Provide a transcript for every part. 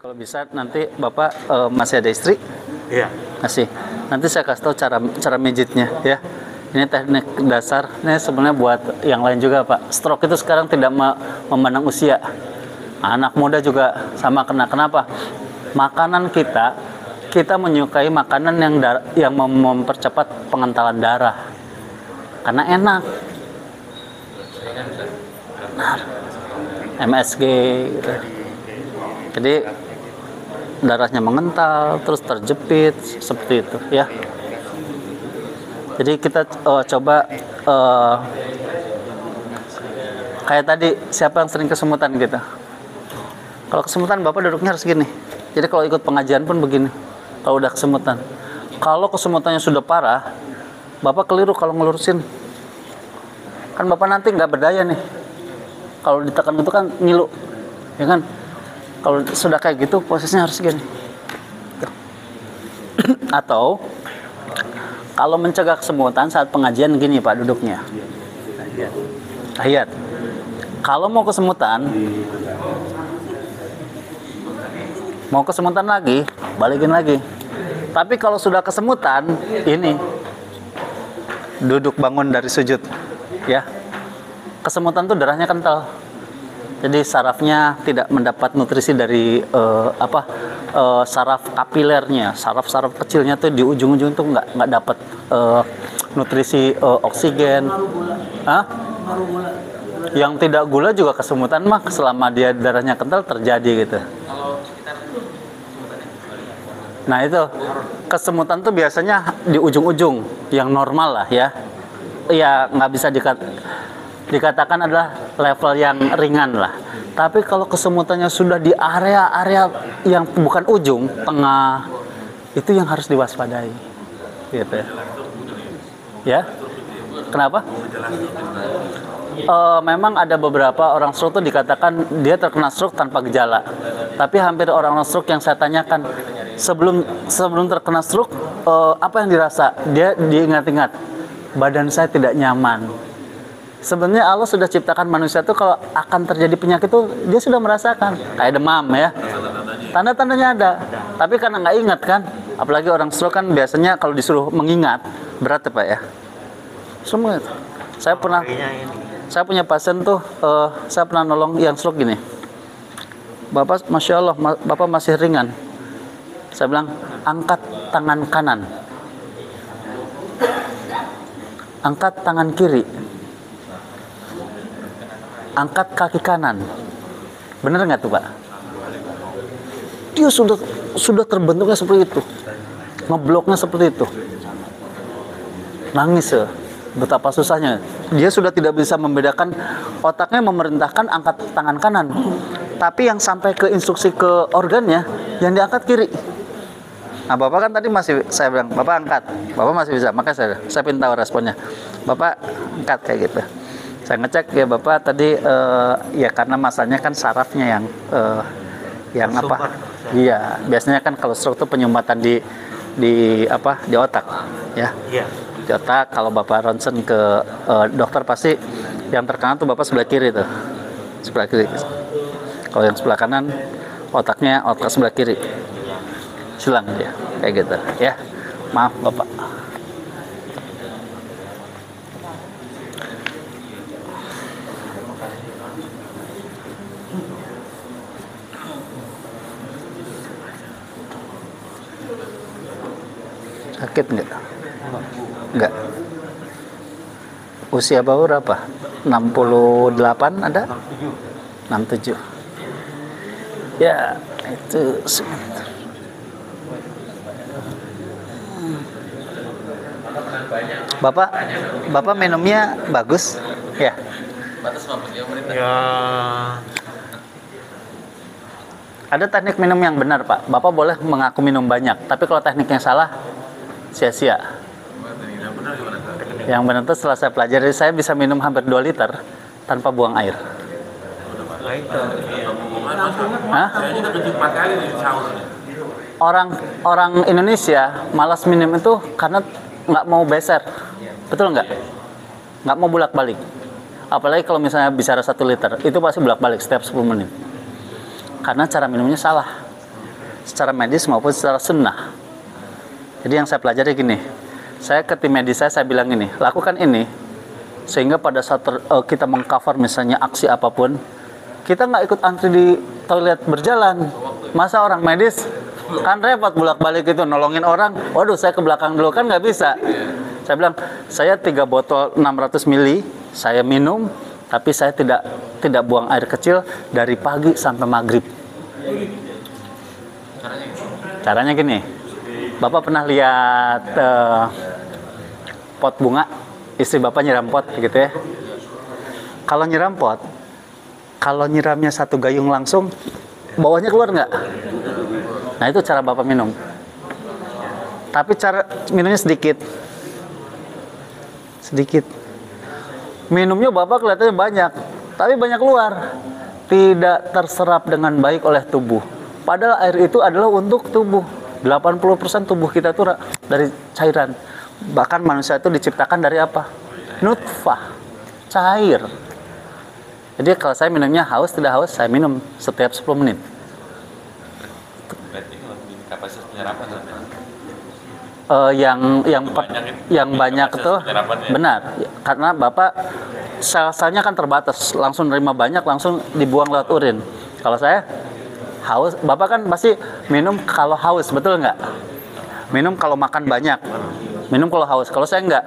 Kalau bisa nanti Bapak masih ada istri? Iya. Masih. Nanti saya kasih tahu cara mijitnya ya. Ini teknik dasar. Ini sebenarnya buat yang lain juga Pak. Stroke itu sekarang tidak memandang usia. Anak muda juga sama kena. Kenapa? Makanan kita menyukai makanan yang mempercepat pengentalan darah. Karena enak. Benar. MSG gitu. Jadi darahnya mengental, terus terjepit seperti itu ya. Jadi kita coba kayak tadi, siapa yang sering kesemutan gitu. Kalau kesemutan Bapak duduknya harus gini. Jadi kalau ikut pengajian pun begini. Kalau udah kesemutan. Kalau kesemutannya sudah parah, Bapak keliru kalau ngelurusin. Kan Bapak nanti nggak berdaya nih. Kalau ditekan itu kan ngilu, ya kan? Kalau sudah kayak gitu posisinya harus gini. Atau kalau mencegah kesemutan saat pengajian gini Pak duduknya. Tahiyat. Kalau mau kesemutan lagi, balikin lagi. Tapi kalau sudah kesemutan, ini duduk bangun dari sujud, ya. Kesemutan tuh darahnya kental. Jadi sarafnya tidak mendapat nutrisi dari saraf kapilernya, saraf-saraf kecilnya tuh di ujung-ujung tuh nggak dapat nutrisi oksigen. Yang tidak gula juga kesemutan mah selama dia darahnya kental terjadi gitu. Nah itu kesemutan tuh biasanya di ujung-ujung yang normal lah ya. Ya nggak bisa dikatakan adalah level yang ringan lah. Tapi kalau kesemutannya sudah di area-area yang bukan ujung, tengah, itu yang harus diwaspadai. Gitu ya. Ya? Kenapa? Memang ada beberapa orang stroke itu dikatakan dia terkena stroke tanpa gejala. Tapi hampir orang-orang stroke yang saya tanyakan sebelum terkena stroke, apa yang dirasa? Dia diingat-ingat, badan saya tidak nyaman. Sebenarnya Allah sudah ciptakan manusia tuh kalau akan terjadi penyakit tuh dia sudah merasakan kayak demam ya. Tanda-tandanya ada. Tapi karena nggak ingat kan, apalagi orang stroke kan biasanya kalau disuruh mengingat berat ya Pak ya. Semua itu. Saya punya pasien tuh, saya pernah nolong yang stroke gini. Bapak, masya Allah, Bapak masih ringan. Saya bilang angkat tangan kanan, angkat tangan kiri. Angkat kaki kanan. Bener nggak tuh Pak? Dia sudah terbentuknya seperti itu. Ngebloknya seperti itu. Nangis ya. Betapa susahnya. Dia sudah tidak bisa membedakan, otaknya memerintahkan angkat tangan kanan. Tapi yang sampai ke instruksi ke organnya, yang diangkat kiri. Nah Bapak kan tadi masih, saya bilang, Bapak angkat. Bapak masih bisa, makanya saya pengen tahu responnya. Bapak angkat kayak gitu. Saya ngecek ya Bapak tadi ya karena masanya kan sarafnya yang apa? Iya, biasanya kan kalau stroke itu penyumbatan di otak ya. Iya. Di otak. Kalau Bapak ronsen ke dokter pasti yang terkena tuh Bapak sebelah kiri tuh. Sebelah kiri. Kalau yang sebelah kanan otak sebelah kiri. Silang dia kayak gitu ya. Maaf Bapak. Sakit nggak? Nggak. Usia Bapak berapa? 68 ada? 67. Ya, itu sebentar. Bapak minumnya bagus? Ya. Ya. Ada teknik minum yang benar, Pak. Bapak boleh mengaku minum banyak, tapi kalau tekniknya salah, sia-sia. Yang benar itu setelah saya pelajari, saya bisa minum hampir 2 liter tanpa buang air. Hah? Orang Indonesia malas minum itu karena nggak mau beser, betul nggak? Nggak mau bolak-balik. Apalagi kalau misalnya bicara 1 liter, itu pasti bolak-balik setiap 10 menit. Karena cara minumnya salah. secara medis maupun secara sunnah. Jadi yang saya pelajari gini, saya ke tim medis saya bilang gini, lakukan ini, sehingga pada saat kita mengcover misalnya aksi apapun, kita nggak ikut antri di toilet berjalan. Masa orang medis kan repot bolak-balik itu nolongin orang, waduh saya ke belakang dulu, kan nggak bisa. Saya bilang, saya 3 botol 600 ml saya minum, tapi saya tidak buang air kecil dari pagi sampai maghrib. Caranya gini, Bapak pernah lihat pot bunga, istri Bapak nyiram pot gitu ya. Kalau nyiram pot, kalau nyiramnya 1 gayung langsung, bawahnya keluar nggak? Nah itu cara Bapak minum. Tapi cara minumnya sedikit. Minumnya Bapak kelihatannya banyak, tapi banyak keluar. Tidak terserap dengan baik oleh tubuh. Padahal air itu adalah untuk tubuh. 80% tubuh kita itu dari cairan. Bahkan manusia itu diciptakan dari apa? Nutfah, cair. Jadi kalau saya minumnya haus tidak haus, saya minum setiap 10 menit. Berarti lebih kapasitas penyerapan yang banyak itu benar, karena Bapak sel-selnya kan terbatas, langsung nerima banyak langsung dibuang lewat urin. Kalau saya haus, Bapak kan pasti minum kalau haus, betul nggak? Minum kalau makan banyak, minum kalau haus. Kalau saya nggak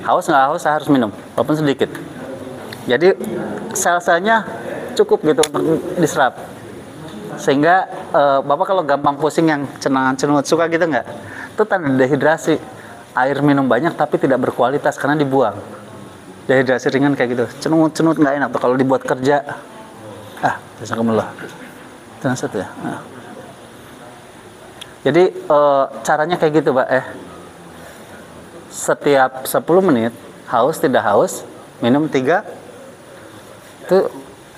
haus saya harus minum walaupun sedikit. Jadi sel-selnya cukup gitu untuk diserap, sehingga Bapak kalau gampang pusing yang cenut suka gitu nggak? Itu tanda dehidrasi. Air minum banyak tapi tidak berkualitas karena dibuang. Dehidrasi ringan kayak gitu, cenut nggak enak tuh kalau dibuat kerja. Jazakumullah. Jangan satu ya. Jadi caranya kayak gitu, Pak. Setiap 10 menit haus tidak haus, minum 3. Itu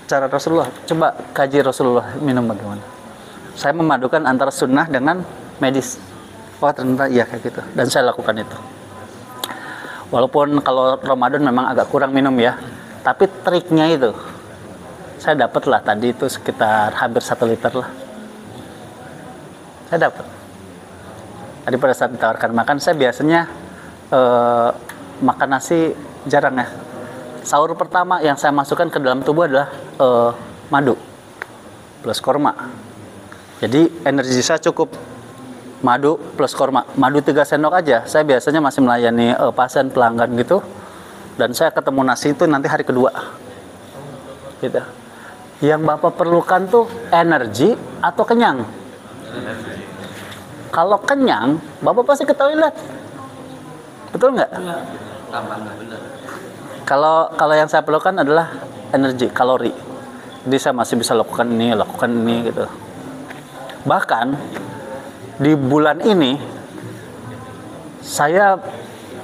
cara Rasulullah. Coba kaji Rasulullah minum bagaimana. Saya memadukan antara sunnah dengan medis. Oh ternyata iya kayak gitu. Dan saya lakukan itu. Walaupun kalau Ramadan memang agak kurang minum ya, tapi triknya itu saya dapat lah tadi itu sekitar hampir 1 liter lah. Saya dapat. Tadi pada saat ditawarkan makan, saya biasanya makan nasi jarang ya. Sahur pertama yang saya masukkan ke dalam tubuh adalah madu plus korma. Jadi energi saya cukup. Madu plus korma, madu 3 sendok aja. Saya biasanya masih melayani pasien pelanggan gitu, dan saya ketemu nasi itu nanti hari kedua gitu. Yang Bapak perlukan tuh energi atau kenyang? Kalau kenyang, Bapak pasti ke toilet, betul nggak? Kalau yang saya perlukan adalah energi, kalori. Jadi saya masih bisa lakukan ini gitu. Bahkan di bulan ini saya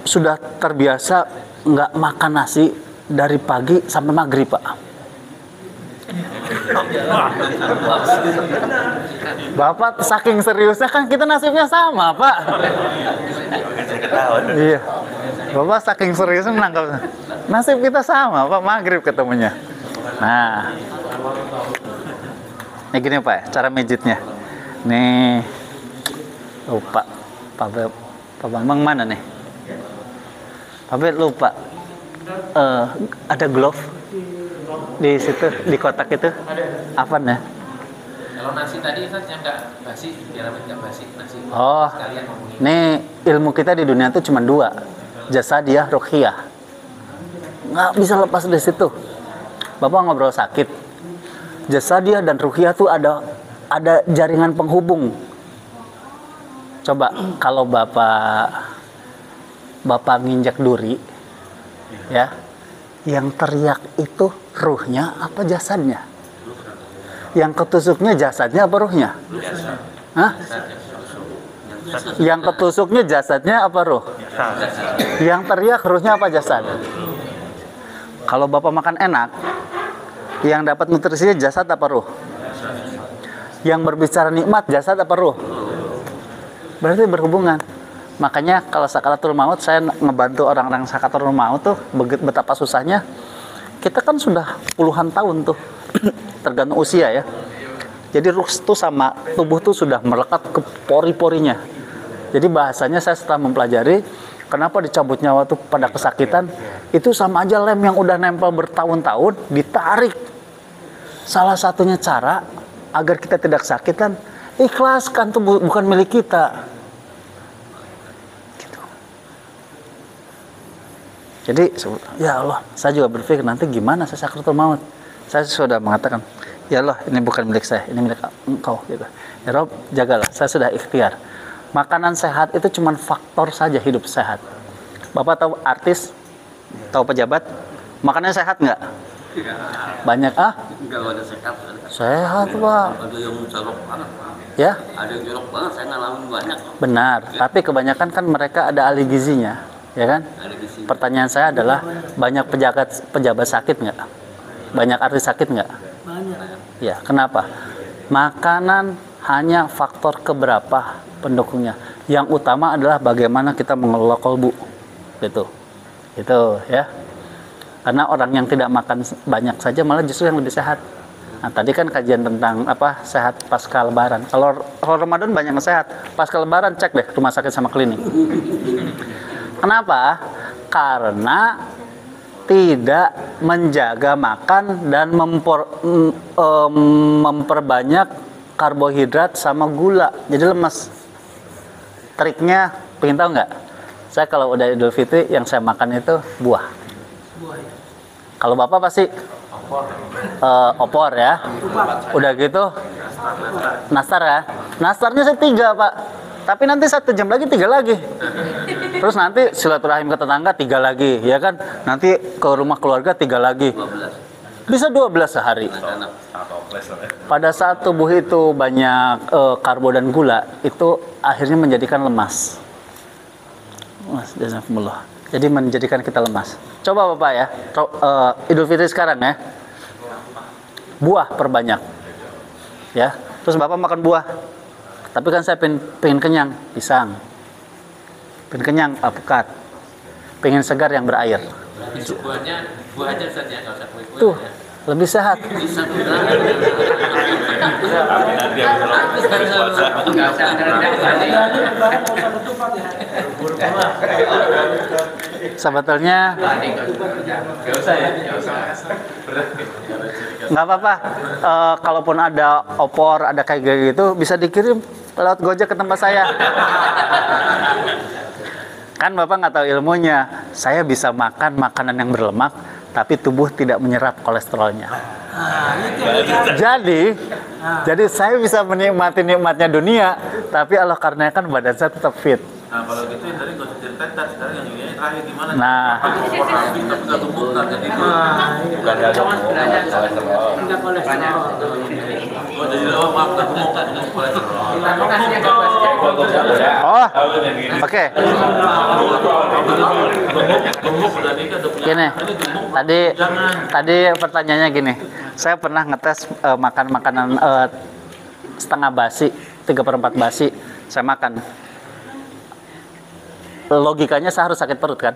sudah terbiasa nggak makan nasi dari pagi sampai maghrib, Pak. Bapak saking seriusnya, kan kita nasibnya sama, Pak. Iya. Bapak saking seriusnya menangkap nasib kita sama, Pak. Maghrib ketemunya. Nah, ini gini Pak, cara mijitnya. Nih. Lupa, Pak Bambang mana nih? Pak lupa. Ada glove di situ, di kotak itu. Apa nih? Kalau nasi tadi kan yang nggak basi, biar nggak basi nasi. Oh, nih ilmu kita di dunia itu cuma 2, jasadiyah, ruhiyah. Nggak bisa lepas dari situ. Bapak ngobrol sakit. Jasadiyah dan ruhiyah tuh ada jaringan penghubung. Coba kalau Bapak nginjak duri, ya, yang teriak itu ruhnya apa jasadnya? Yang ketusuknya jasadnya apa ruhnya? Hah? Yang ketusuknya jasadnya apa ruh? Yang teriak ruhnya apa jasad? Kalau Bapak makan enak, yang dapat nutrisinya jasad apa ruh? Yang berbicara nikmat jasad apa ruh? Berarti berhubungan. Makanya kalau sakaratul maut, saya ngebantu orang-orang sakaratul maut tuh betapa susahnya. Kita kan sudah puluhan tahun tuh, tergantung usia ya. Jadi ruh itu sama tubuh tuh sudah melekat ke pori-porinya. Jadi bahasanya saya setelah mempelajari kenapa dicabut nyawa tuh pada kesakitan, itu sama aja lem yang udah nempel bertahun-tahun ditarik. Salah satunya cara agar kita tidak sakit kan, ikhlaskan tuh bukan milik kita. Gitu. Jadi ya Allah, saya juga berpikir nanti gimana saya sakratul maut. Saya sudah mengatakan, ya Allah, ini bukan milik saya, ini milik Engkau gitu. Ya Rob, jagalah, saya sudah ikhtiar. Makanan sehat itu cuma faktor saja hidup sehat. Bapak tahu artis, tahu pejabat, makanannya sehat nggak? Banyak Enggak ada sehat. sehat Pak. Ada yang jorok banget. Ya, Ada yang jorok banget, saya ngalamin banyak. benar. Tapi kebanyakan kan mereka ada ahli gizinya, ya kan? Ada di sini. Pertanyaan saya adalah banyak pejabat sakit nggak? Banyak artis sakit nggak? Banyak. Ya, kenapa? Makanan hanya faktor keberapa pendukungnya. Yang utama adalah bagaimana kita mengelola kolbu. Gitu. Itu ya. Karena orang yang tidak makan banyak saja malah justru yang lebih sehat. Nah, tadi kan kajian tentang apa sehat pasca lebaran. Kalau Ramadan banyak yang sehat. Pasca lebaran cek deh rumah sakit sama klinik. Kenapa? Karena tidak menjaga makan dan memperbanyak karbohidrat sama gula. Jadi lemas. Triknya, pengen tahu nggak? Saya kalau udah Idul Fitri yang saya makan itu buah. Kalau Bapak pasti opor ya. Udah gitu nastar ya. Nastarnya saya 3 Pak. Tapi nanti 1 jam lagi 3 lagi. Terus nanti silaturahim ke tetangga 3 lagi, ya kan? Nanti ke rumah keluarga 3 lagi. 12. Bisa 12 sehari. Pada saat tubuh itu banyak karbo dan gula, itu akhirnya menjadikan lemas. Mas, jazakumullah. Jadi menjadikan kita lemas. Coba Bapak ya, Idul Fitri sekarang ya. Buah perbanyak. Ya. Terus Bapak makan buah. Tapi kan saya pengen kenyang, pisang. Pengen kenyang, alpukat. Pengen segar yang berair. Itu buahnya buah aja saja, nggak usah kue-kue. Tuh, lebih sehat. Bisa Nggak usah Sebetulnya nggak usah ya, nggak usah. nggak apa-apa. Kalaupun ada opor, ada kayak gitu, bisa dikirim lewat Gojek ke tempat saya. Kan Bapak nggak tahu ilmunya. Saya bisa makan makanan yang berlemak, tapi tubuh tidak menyerap kolesterolnya. Jadi saya bisa menikmati nikmatnya dunia, tapi Allah karenakan badan saya tetap fit. Nah kalau gitu yang tadi nggak usah ceritain, sekarang yang ini terakhir gimana? Nah, Opor habis tapi nggak tumbuh target itu. bukan ada kolesterol. Enggak kolesterol. Oh jadi lewat maaf nggak tumbuh kan dengan kolesterol. oh, oke. Tumbuh udah nikah udah punya. Gini, Ini tumbuh tadi pertanyaannya gini. Saya pernah ngetes makan makanan setengah basi, 3/4 basi. Saya makan. Logikanya saya harus sakit perut kan?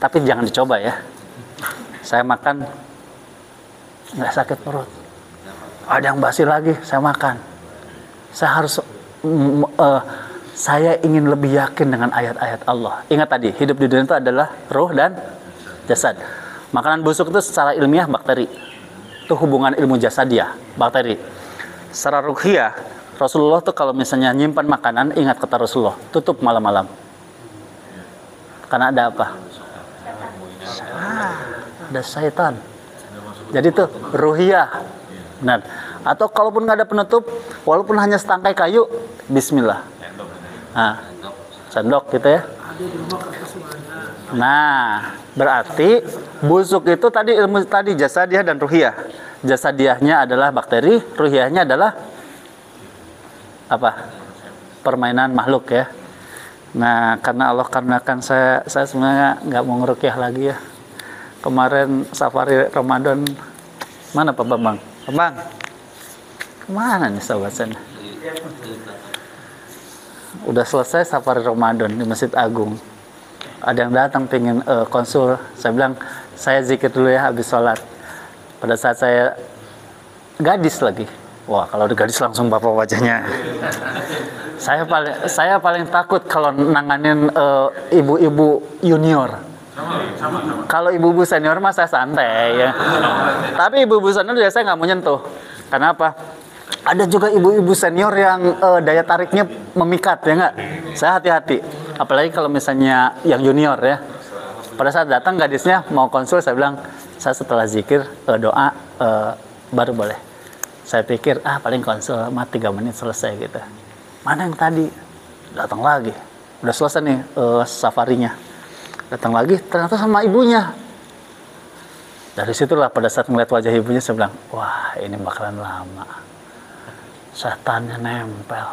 Tapi jangan dicoba ya. Saya makan nggak sakit perut. Ada yang basi lagi, saya makan. Saya harus saya ingin lebih yakin dengan ayat-ayat Allah. Ingat tadi, hidup di dunia itu adalah ruh dan jasad. Makanan busuk itu secara ilmiah bakteri. Itu hubungan ilmu jasadiah, bakteri. Secara ruhiyah, Rasulullah tuh kalau misalnya nyimpan makanan, ingat kata Rasulullah, tutup malam-malam. Karena ada apa? Ada syaitan. Jadi tuh ruhiyah. Benar. Atau kalaupun nggak ada penutup, walaupun hanya setangkai kayu, bismillah. Nah, sendok gitu ya. Nah, berarti busuk itu tadi ilmu tadi jasadiah dan ruhiyah. Jasadiahnya adalah bakteri, ruhiyahnya adalah apa? Permainan makhluk ya. Nah, karena Allah karenakan saya sebenarnya nggak mau ngerukyah lagi ya. Kemarin safari Ramadan, mana Pak Bambang? Bambang, kemana nih sahabat saya? Udah selesai safari Ramadan di Masjid Agung. Ada yang datang pengen konsul. Saya bilang, saya zikir dulu ya habis sholat. Pada saat saya gadis lagi, Wah, kalau ada gadis langsung bapak wajahnya. Saya paling takut kalau nanganin ibu-ibu junior. Kalau ibu-ibu senior mah saya santai ya. Tapi ibu-ibu senior saya nggak mau nyentuh. Kenapa? Ada juga ibu-ibu senior yang daya tariknya memikat ya nggak? Saya hati-hati. Apalagi kalau misalnya yang junior ya. Pada saat datang gadisnya mau konsul, saya bilang, saya setelah zikir doa baru boleh. Saya pikir paling konsul 3 menit selesai gitu. Mana yang tadi? Datang lagi. Udah selesai nih safarinya. Datang lagi ternyata sama ibunya. Dari situlah pada saat melihat wajah ibunya saya bilang, wah ini bakalan lama. Setannya nempel.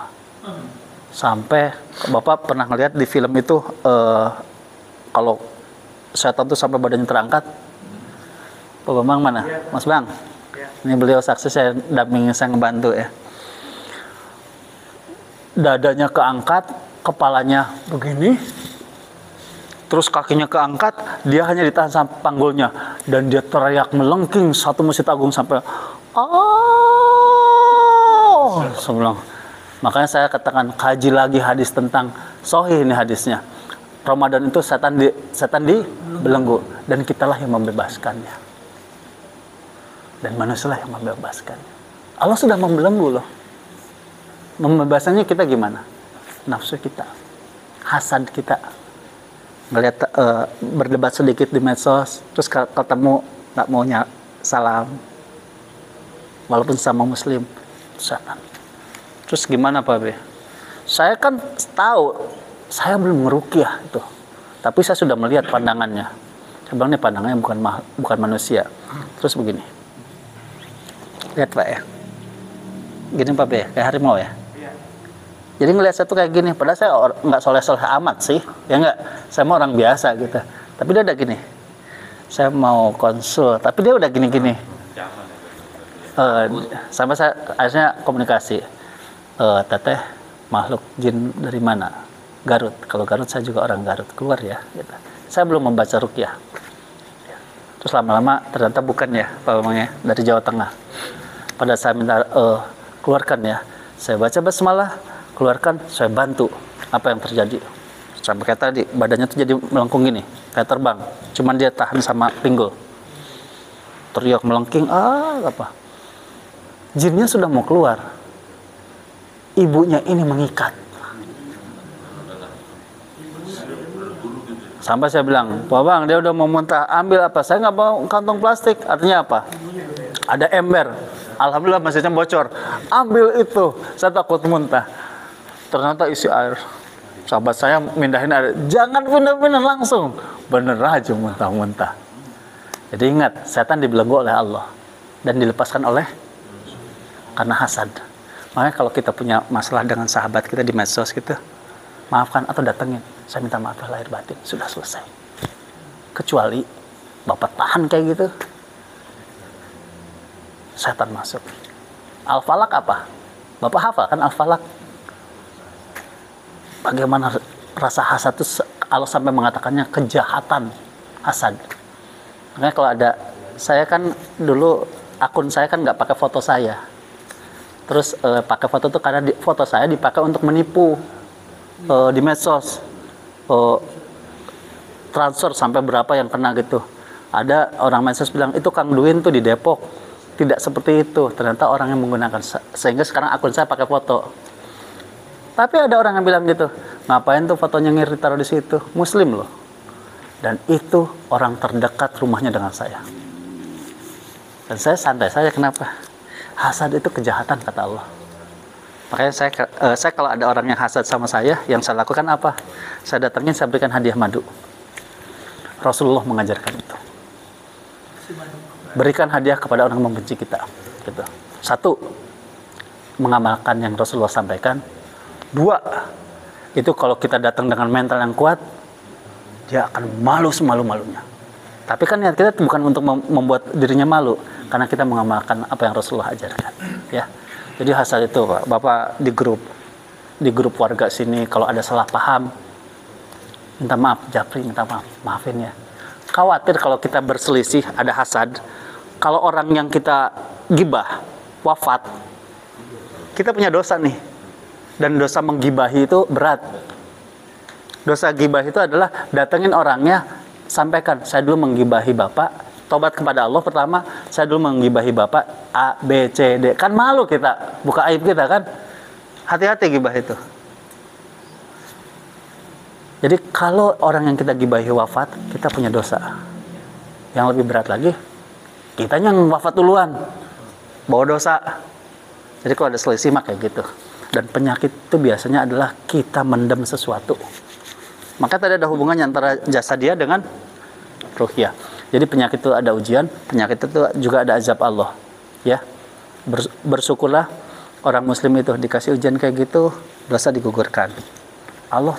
Sampai Bapak pernah ngeliat di film itu kalau setan tuh sampai badannya terangkat. Pak Bambang mana? Mas Bang. Ini beliau saksi, saya dampingi, saya ngebantu ya. Dadanya keangkat, kepalanya begini, terus kakinya keangkat, dia hanya ditahan sampai panggulnya, dan dia teriak melengking satu masjid agung sampai sebelum. Makanya saya katakan kaji lagi hadis tentang sahih ini hadisnya. Ramadan itu setan dibelenggu, dan kitalah yang membebaskannya. Dan manusialah yang membebaskannya. Allah sudah membelenggu loh. Membebaskannya kita gimana? Nafsu kita, hasad kita. Ngelihat berdebat sedikit di medsos, terus ketemu nggak maunya salam, walaupun sama muslim, setan. Terus gimana Pak B? Saya kan tahu, saya belum ngeruqyah itu, tapi saya sudah melihat pandangannya. Saya bilang ini pandangannya bukan manusia. Terus begini, lihat Pak ya, gini Pak B, kayak harimau ya. Jadi ngelihat saya tuh kayak gini, padahal saya nggak soleh-soleh amat sih, ya nggak. Saya mau orang biasa gitu, tapi dia udah gini. Saya mau konsul, tapi dia udah gini-gini. Sampai saya akhirnya komunikasi. Teteh, makhluk jin dari mana? Garut. Kalau Garut saya juga orang Garut, keluar ya. Gitu. Saya belum membaca ruqyah. Terus lama-lama ternyata bukan ya, Pak Bambang ya, dari Jawa Tengah. Pada saya minta keluarkan ya, saya baca basmalah, keluarkan, saya bantu apa yang terjadi. Sampai kayak tadi badannya tuh jadi melengkung gini, kayak terbang. Cuman dia tahan sama pinggul. Teriak melengking, apa? Jinnya sudah mau keluar. Ibunya ini mengikat. Sampai saya bilang, Pak Bang, dia udah mau muntah, ambil apa? Saya nggak mau kantong plastik. Artinya apa? Ada ember. Alhamdulillah masjidnya bocor. Ambil itu. Saya takut muntah. Ternyata isi air. Sahabat saya mindahin air. Jangan pindah-pindah langsung. Bener aja muntah-muntah. Jadi ingat, setan dibelenggu oleh Allah dan dilepaskan oleh karena hasad. Makanya kalau kita punya masalah dengan sahabat kita di medsos gitu, maafkan atau datengin. Saya minta maaf lahir batin, sudah selesai. Kecuali Bapak tahan kayak gitu, setan masuk. Al-Falaq apa? Bapak hafal kan Al-Falaq? Bagaimana rasa hasad itu Allah sampai mengatakannya kejahatan hasad. Makanya kalau ada, saya kan dulu akun saya kan nggak pakai foto saya. Terus pakai foto itu karena foto saya dipakai untuk menipu di medsos. Transfer sampai berapa yang kena gitu. Ada orang medsos bilang itu Kang Duin tuh di Depok. Tidak seperti itu. Ternyata orang yang menggunakan, sehingga sekarang akun saya pakai foto. Tapi ada orang yang bilang gitu, ngapain tuh fotonya ngiri taruh di situ? Muslim loh. Dan itu orang terdekat rumahnya dengan saya. Dan saya santai saja. Kenapa? Hasad itu kejahatan kata Allah. Makanya saya kalau ada orang yang hasad sama saya, yang saya lakukan apa? Saya datangin, saya berikan hadiah madu. Rasulullah mengajarkan itu. Berikan hadiah kepada orang yang membenci kita. Gitu. 1, mengamalkan yang Rasulullah sampaikan. 2, itu kalau kita datang dengan mental yang kuat, dia akan malu semalu-malunya. Tapi kan niat kita bukan untuk membuat dirinya malu, karena kita mengamalkan apa yang Rasulullah ajarkan. Ya. Jadi hasad itu Pak, Bapak di grup warga sini kalau ada salah paham, minta maaf, Japri minta maaf, maafin ya. Khawatir kalau kita berselisih ada hasad, kalau orang yang kita gibah wafat, kita punya dosa nih. Dan dosa menggibahi itu berat. Dosa gibah itu adalah datengin orangnya, sampaikan, saya dulu menggibahi Bapak, tobat kepada Allah pertama, saya dulu menggibahi Bapak A, B, C, D. Kan malu kita, buka aib kita kan. Hati-hati gibah itu. Jadi kalau orang yang kita gibahi wafat, kita punya dosa. Yang lebih berat lagi, kitanya yang wafat duluan, bawa dosa. Jadi kalau ada selisih mah kayak gitu. Dan penyakit itu biasanya adalah kita mendem sesuatu. Maka tadi ada hubungannya antara jasadiyah dengan ruhiyah. Jadi penyakit itu ada ujian, penyakit itu juga ada azab Allah. Ya, bersyukurlah orang Muslim itu dikasih ujian kayak gitu, dosa digugurkan. Allah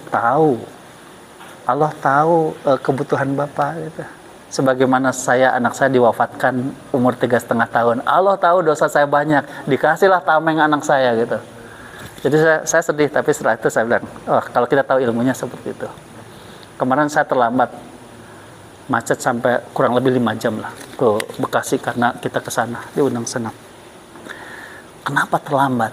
tahu kebutuhan Bapak gitu. Sebagaimana anak saya diwafatkan umur 3,5 tahun. Allah tahu dosa saya banyak, dikasihlah tameng anak saya gitu. Jadi saya sedih, tapi setelah itu saya bilang, kalau kita tahu ilmunya seperti itu. Kemarin saya terlambat, macet sampai kurang lebih 5 jam lah ke Bekasi karena kita ke sana, diundang senam. Kenapa terlambat?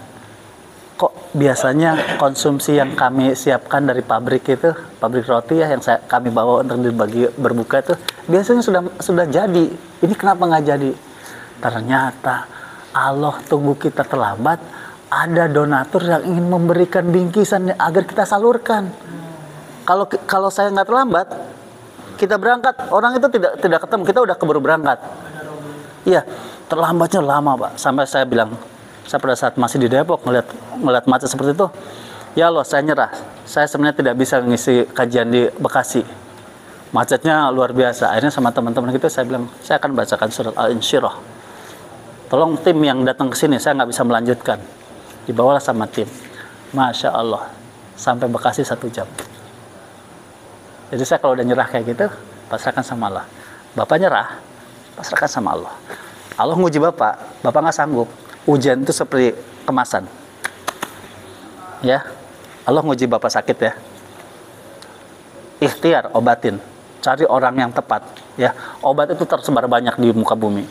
Kok biasanya konsumsi yang kami siapkan dari pabrik itu, pabrik roti ya yang kami bawa untuk dibagi berbuka itu, biasanya sudah jadi. Ini kenapa nggak jadi? Ternyata Allah tunggu kita terlambat, ada donatur yang ingin memberikan bingkisan agar kita salurkan. Kalau saya nggak terlambat, kita berangkat, orang itu tidak ketemu, kita udah keburu berangkat. Iya, terlambatnya lama Pak, sampai saya bilang, saya pada saat masih di Depok ngeliat macet seperti itu, ya Allah saya nyerah, saya sebenarnya tidak bisa ngisi kajian di Bekasi, macetnya luar biasa. Akhirnya sama teman-teman gitu saya bilang, saya akan bacakan surat Al-Insyirah, tolong tim yang datang ke sini, saya nggak bisa melanjutkan. Dibawalah sama tim, Masya Allah, sampai Bekasi 1 jam. Jadi saya kalau udah nyerah kayak gitu, pasrahkan sama Allah. Bapak nyerah, pasrahkan sama Allah. Allah nguji Bapak nggak sanggup. Ujian itu seperti kemasan. Ya, Allah nguji Bapak sakit ya. Ikhtiar, obatin. Cari orang yang tepat. Ya, obat itu tersebar banyak di muka bumi.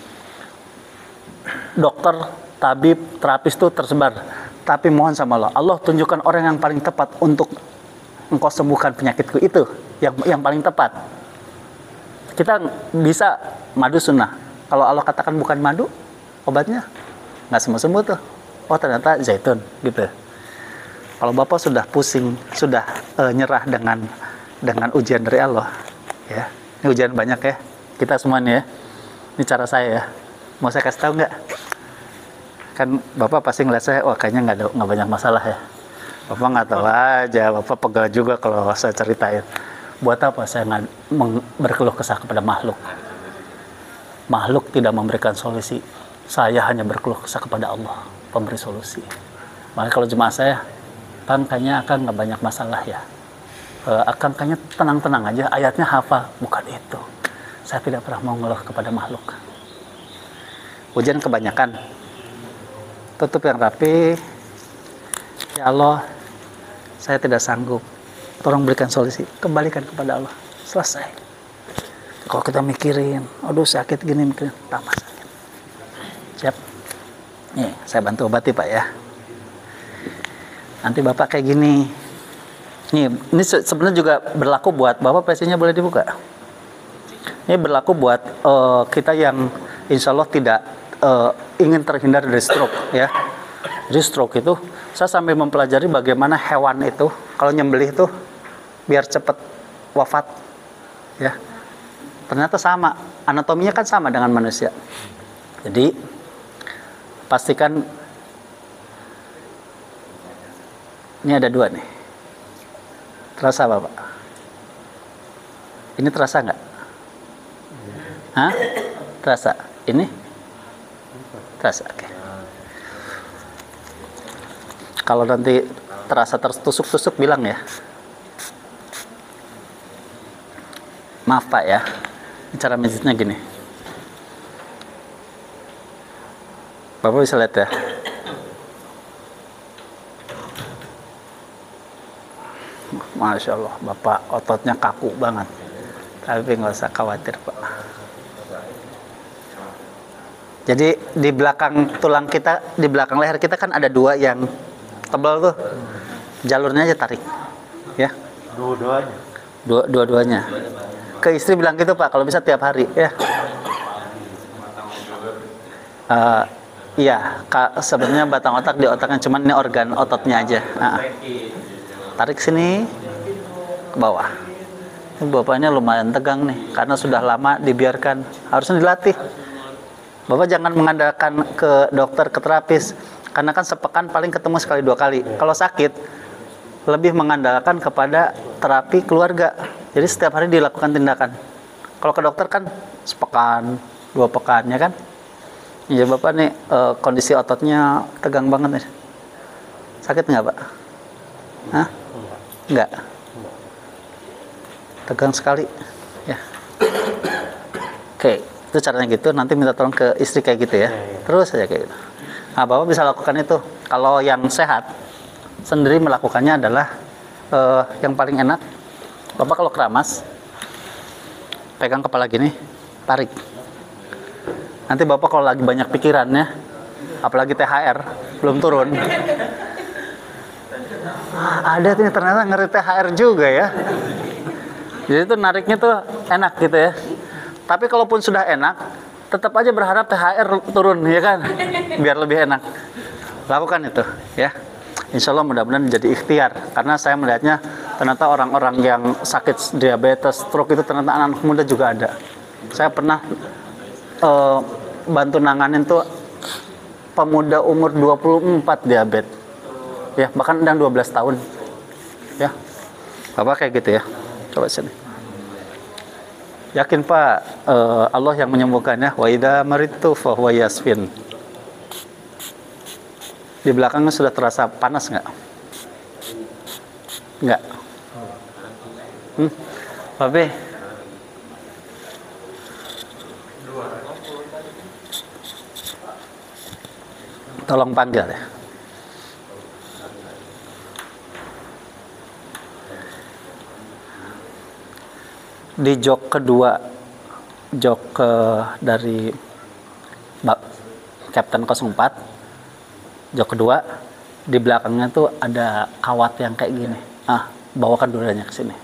Dokter, tabib, terapis itu tersebar. Tapi mohon sama Allah, Allah tunjukkan orang yang paling tepat untuk engkau sembuhkan penyakitku itu, yang paling tepat. Kita bisa madu sunnah. Kalau Allah katakan bukan madu, obatnya nggak sembuh-sembuh tuh. Oh ternyata zaitun gitu. Kalau Bapak sudah pusing, sudah nyerah dengan ujian dari Allah, ya. Ini ujian banyak ya. Kita semuanya ya. Ini cara saya ya. Mau saya kasih tahu nggak? Kan Bapak pasti ngeliat saya, wah kayaknya nggak banyak masalah ya. Bapak nggak tahu aja, Bapak pegal juga kalau saya ceritain. Buat apa saya nggak berkeluh kesah kepada makhluk? Makhluk tidak memberikan solusi. Saya hanya berkeluh kesah kepada Allah, pemberi solusi. Makanya kalau jemaah saya, Kang kayaknya akan nggak banyak masalah ya. Akan kayaknya tenang-tenang aja, ayatnya hafal. Bukan itu. Saya tidak pernah mau ngeluh kepada makhluk. Ujian kebanyakan. Tutup yang rapi. Ya Allah, saya tidak sanggup. Tolong berikan solusi. Kembalikan kepada Allah. Selesai. Kalau kita mikirin, aduh sakit gini, tambah sakit. Siap? Nih, saya bantu obati Pak ya. Nanti Bapak kayak gini. Nih, ini sebenarnya juga berlaku buat Bapak, PC-nya boleh dibuka. Ini berlaku buat kita yang insya Allah tidak ingin terhindar dari stroke ya. Jadi stroke itu saya sampai mempelajari bagaimana hewan itu kalau nyembelih itu biar cepat wafat ya. Ternyata sama, anatominya kan sama dengan manusia. Jadi pastikan ini ada 2 nih. Terasa Bapak? Ini terasa nggak? Hah? Terasa? Ini? Terasa, oke. Kalau nanti terasa tertusuk-tusuk bilang ya. Maaf Pak ya. Cara medisnya gini. Bapak bisa lihat ya. Masya Allah, Bapak ototnya kaku banget. Tapi nggak usah khawatir Pak. Jadi di belakang tulang kita, di belakang leher kita kan ada dua yang tebal tuh. Jalurnya aja tarik. Ya. Dua-duanya. Dua-duanya. Ke istri bilang gitu Pak, kalau bisa tiap hari ya. Iya, sebenarnya batang otak di otaknya, cuman ini organ ototnya aja. Tarik sini ke bawah. Ini bapaknya lumayan tegang nih, karena sudah lama dibiarkan, harusnya dilatih. Bapak jangan mengandalkan ke dokter, ke terapis, karena kan sepekan paling ketemu sekali 2 kali. Kalau sakit, lebih mengandalkan kepada terapi keluarga. Jadi setiap hari dilakukan tindakan. Kalau ke dokter kan sepekan, 2 pekan, ya kan? Ya Bapak nih kondisi ototnya tegang banget nih. Sakit nggak Pak? Hah? Nggak. Tegang sekali. Ya. Oke. Itu caranya gitu, nanti minta tolong ke istri kayak gitu ya. Terus aja kayak gitu. Nah, Bapak bisa lakukan itu. Kalau yang sehat, sendiri melakukannya adalah yang paling enak. Bapak kalau keramas, pegang kepala gini, tarik. Nanti Bapak kalau lagi banyak pikirannya, apalagi THR, belum turun. Ada nih ternyata ngeri THR juga ya. Jadi itu nariknya tuh enak gitu ya. Tapi kalaupun sudah enak, tetap aja berharap THR turun, ya kan? Biar lebih enak. Lakukan itu, ya. Insya Allah mudah-mudahan jadi ikhtiar. Karena saya melihatnya ternyata orang-orang yang sakit diabetes, stroke itu ternyata anak muda juga ada. Saya pernah bantu nanganin tuh pemuda umur 24 diabetes. Ya, bahkan yang 12 tahun. Ya. Bapak kayak gitu ya. Coba sini. Yakin Pak, Allah yang menyembuhkannya. Wa idza maridtu fa huwa yasfin. Di belakangnya sudah terasa panas nggak? Nggak. Babe. Tolong panggil ya. Di jok kedua, dari Kapten 04, jok kedua, di belakangnya tuh ada kawat yang kayak gini. Bawakan dulunya ke sini.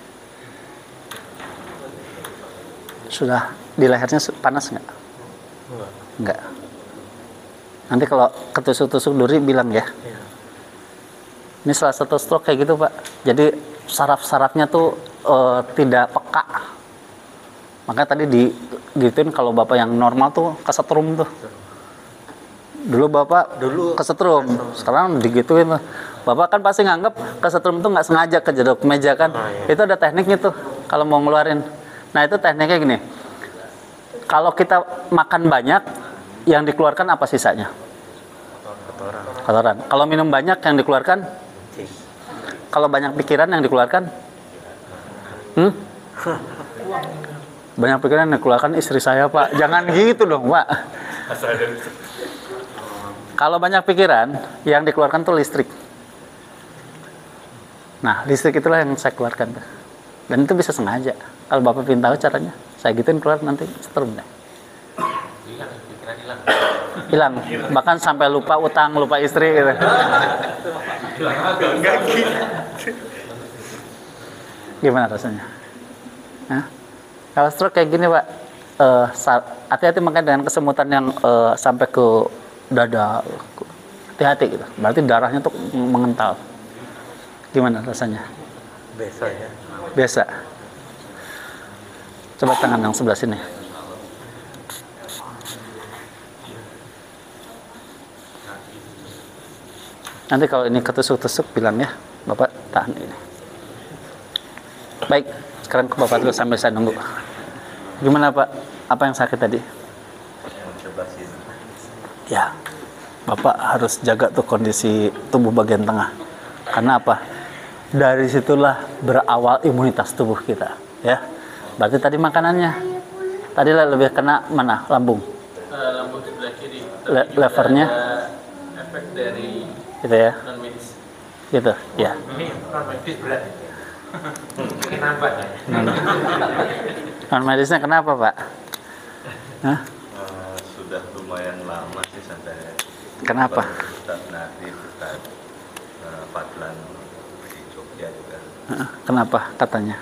Sudah di lehernya panas nggak? Nggak. Nanti kalau ketusuk-tusuk duri bilang ya. Ini salah satu stroke kayak gitu Pak. Jadi saraf-sarafnya tuh tidak peka. Makanya tadi digituin kalau Bapak yang normal tuh kesetrum tuh. Dulu Bapak kesetrum, sekarang digituin tuh. Bapak kan pasti nganggep kesetrum tuh nggak sengaja kejedok meja kan. Itu ada tekniknya tuh kalau mau ngeluarin. Nah itu tekniknya gini. Kalau kita makan banyak, yang dikeluarkan apa sisanya? Kotoran. Kalau minum banyak yang dikeluarkan? Kalau banyak pikiran yang dikeluarkan? Banyak pikiran yang dikeluarkan istri saya Pak. Jangan gitu dong Pak. Kalau banyak pikiran yang dikeluarkan tuh listrik. Nah listrik itulah yang saya keluarkan. Dan itu bisa sengaja. Kalau Bapak ingin tahu caranya, saya gituin keluar nanti setrum deh. Hilang. Bahkan sampai lupa utang, lupa istri gitu. Gimana rasanya? Kalau stroke kayak gini Pak, hati-hati makanya dengan kesemutan yang sampai ke dada, hati-hati gitu. Berarti darahnya tuh mengental. Gimana rasanya? Biasa ya. Biasa. Coba tangan yang sebelah sini. Nanti kalau ini ketusuk-tusuk bilang ya, Bapak tahan ini. Baik, sekarang ke Bapak dulu sambil saya nunggu. Gimana Pak? Apa yang sakit tadi? Ya, Bapak harus jaga tuh kondisi tubuh bagian tengah. Karena apa? Dari situlah berawal imunitas tubuh kita. Ya, berarti tadi makanannya. Tadi lebih kena mana? Lambung. Lambung sebelah kiri. Levernya. Efek dari Gitu ya. non medis. Gitu, ya. Ini non medis berarti. Kenapa? Non medisnya kenapa Pak? Hah? sudah lumayan lama sih sampai. Kenapa? Ustaz Nadif, Ustaz Fadlan di Jogja juga. Kenapa katanya?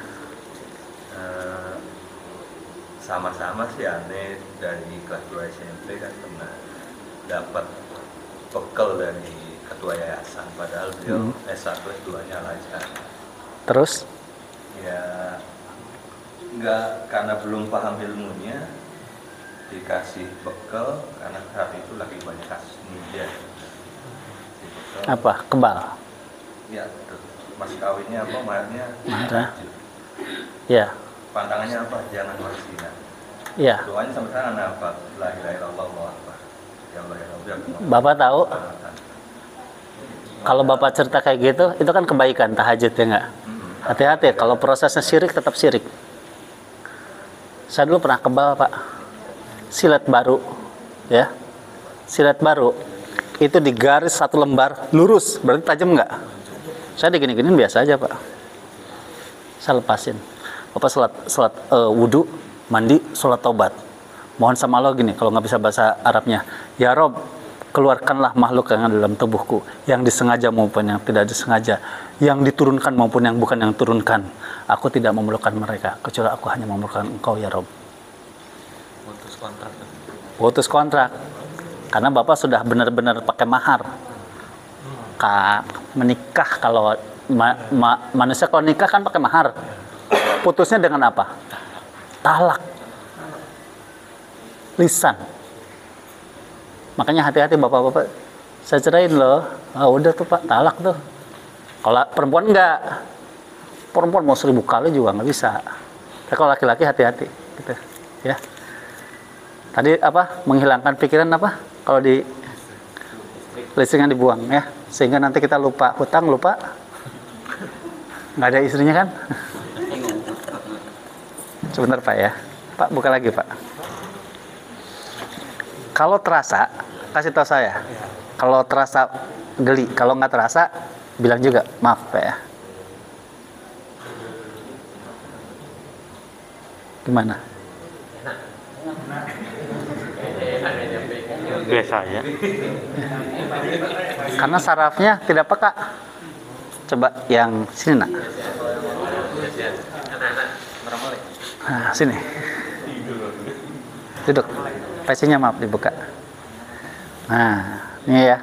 Sama-sama sih aneh, dari kelas 2 SMP kan pernah dapat bekal dari ketua yayasan, padahal beliau S1 S2-nya lancar. Terus? Ya nggak, karena belum paham ilmunya dikasih bekal, karena saat itu lagi banyak kasus media. Apa? Kebal? Ya, mas kawinnya apa, maharnya? Marah. Ya. Pantangannya apa? Jangan berzina. Ya. Doanya sampai sekarang apa? La ilaha illallah Allahu akbar. Ya Allah ya Allah. Bapak tahu? Kalau Bapak cerita kayak gitu, itu kan kebaikan, tahajud ya nggak? Hati-hati, kalau prosesnya syirik tetap syirik. Saya dulu pernah kebal, Pak. Silet baru, ya. Silet baru itu digaris satu lembar lurus, berarti tajam nggak? Saya digini-giniin biasa aja, Pak. Saya lepasin. Bapak sholat wudhu, mandi, sholat taubat. Mohon sama Allah gini, kalau nggak bisa bahasa Arabnya, ya Rob, keluarkanlah makhluk yang ada dalam tubuhku, yang disengaja maupun yang tidak disengaja, yang diturunkan maupun yang bukan yang turunkan. Aku tidak memerlukan mereka, kecuali aku hanya memerlukan Engkau ya Rob. Putus kontrak. Putus kontrak. Karena Bapak sudah benar-benar pakai mahar. Menikah, kalau manusia kalau nikah kan pakai mahar. Putusnya dengan apa? Talak. Lisan. Makanya hati-hati bapak-bapak. Saya cerain loh. Udah tuh Pak, talak tuh. Kalau perempuan enggak. Perempuan mau 1000 kali juga nggak bisa. Tapi kalau laki-laki hati-hati. Gitu. Ya. Tadi apa? Menghilangkan pikiran apa? Kalau di listriknya dibuang ya. Sehingga nanti kita lupa hutang, lupa. Nggak ada istrinya kan? Sebentar Pak ya. Pak, buka lagi Pak. Kalau terasa, kasih tahu saya. Kalau terasa geli, kalau nggak terasa, bilang juga, maaf Pak ya. Gimana? Biasa ya. Karena sarafnya tidak peka. Coba yang sini nak. Nah, sini. Duduk. PC-nya maaf dibuka. Nah, ini ya,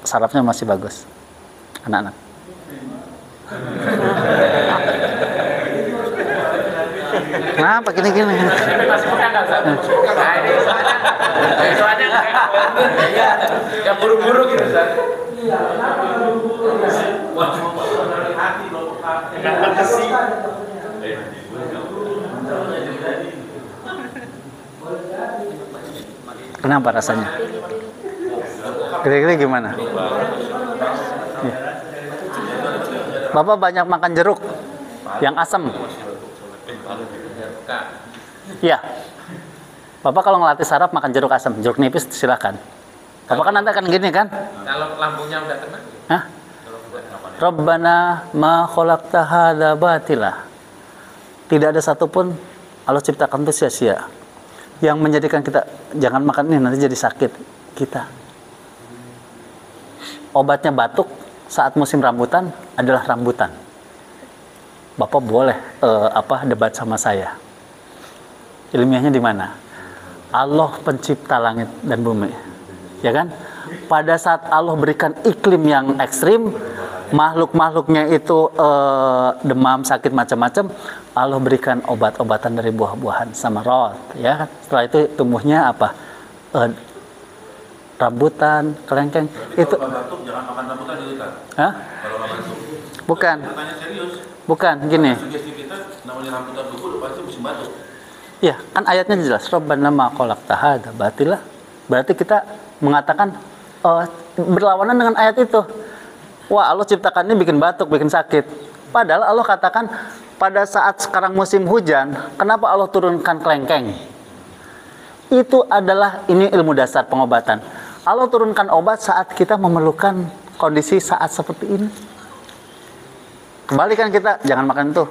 sarafnya masih bagus. Anak-anak. Kenapa gini-gini? Soalnya ya buru-buru gitu Ustaz. Kenapa rasanya? Kira-kira gimana? Ya. Bapak banyak makan jeruk yang asam. Iya. Bapak kalau ngelatih saraf makan jeruk asam, jeruk nipis silakan. Bapak kan nanti akan gini kan? Kalau lambungnya udah tenang. Hah? Rabbana ma khalaqta hadza batila. Tidak ada satupun Allah ciptakan itu sia-sia. Yang menjadikan kita jangan makan ini nanti jadi sakit kita. Obatnya batuk saat musim rambutan adalah rambutan. Bapak boleh debat sama saya. Ilmiahnya di mana? Allah pencipta langit dan bumi. Ya kan? Pada saat Allah berikan iklim yang ekstrim, makhluk-makhluknya itu demam, sakit macam-macam, Allah berikan obat-obatan dari buah-buahan samarot, ya kan? Setelah itu tumbuhnya apa? Rambutan, kelengkeng. Itu Kalau batuk jangan makan rambutan itu kan. Hah? Kalau nggak batuk. Bukan. Tanya serius. Bukan, gini. Sugesti kita namanya rambutan dulu pasti musim batuk. Ya, kan ayatnya jelas. Rabbana ma khalaqta hadza batila. Berarti kita mengatakan berlawanan dengan ayat itu. Wah, Allah ciptakan ini bikin batuk, bikin sakit. Padahal Allah katakan pada saat sekarang musim hujan, kenapa Allah turunkan kelengkeng? Itu adalah ini ilmu dasar pengobatan. Allah turunkan obat saat kita memerlukan kondisi saat seperti ini. Kembalikan kita, jangan makan itu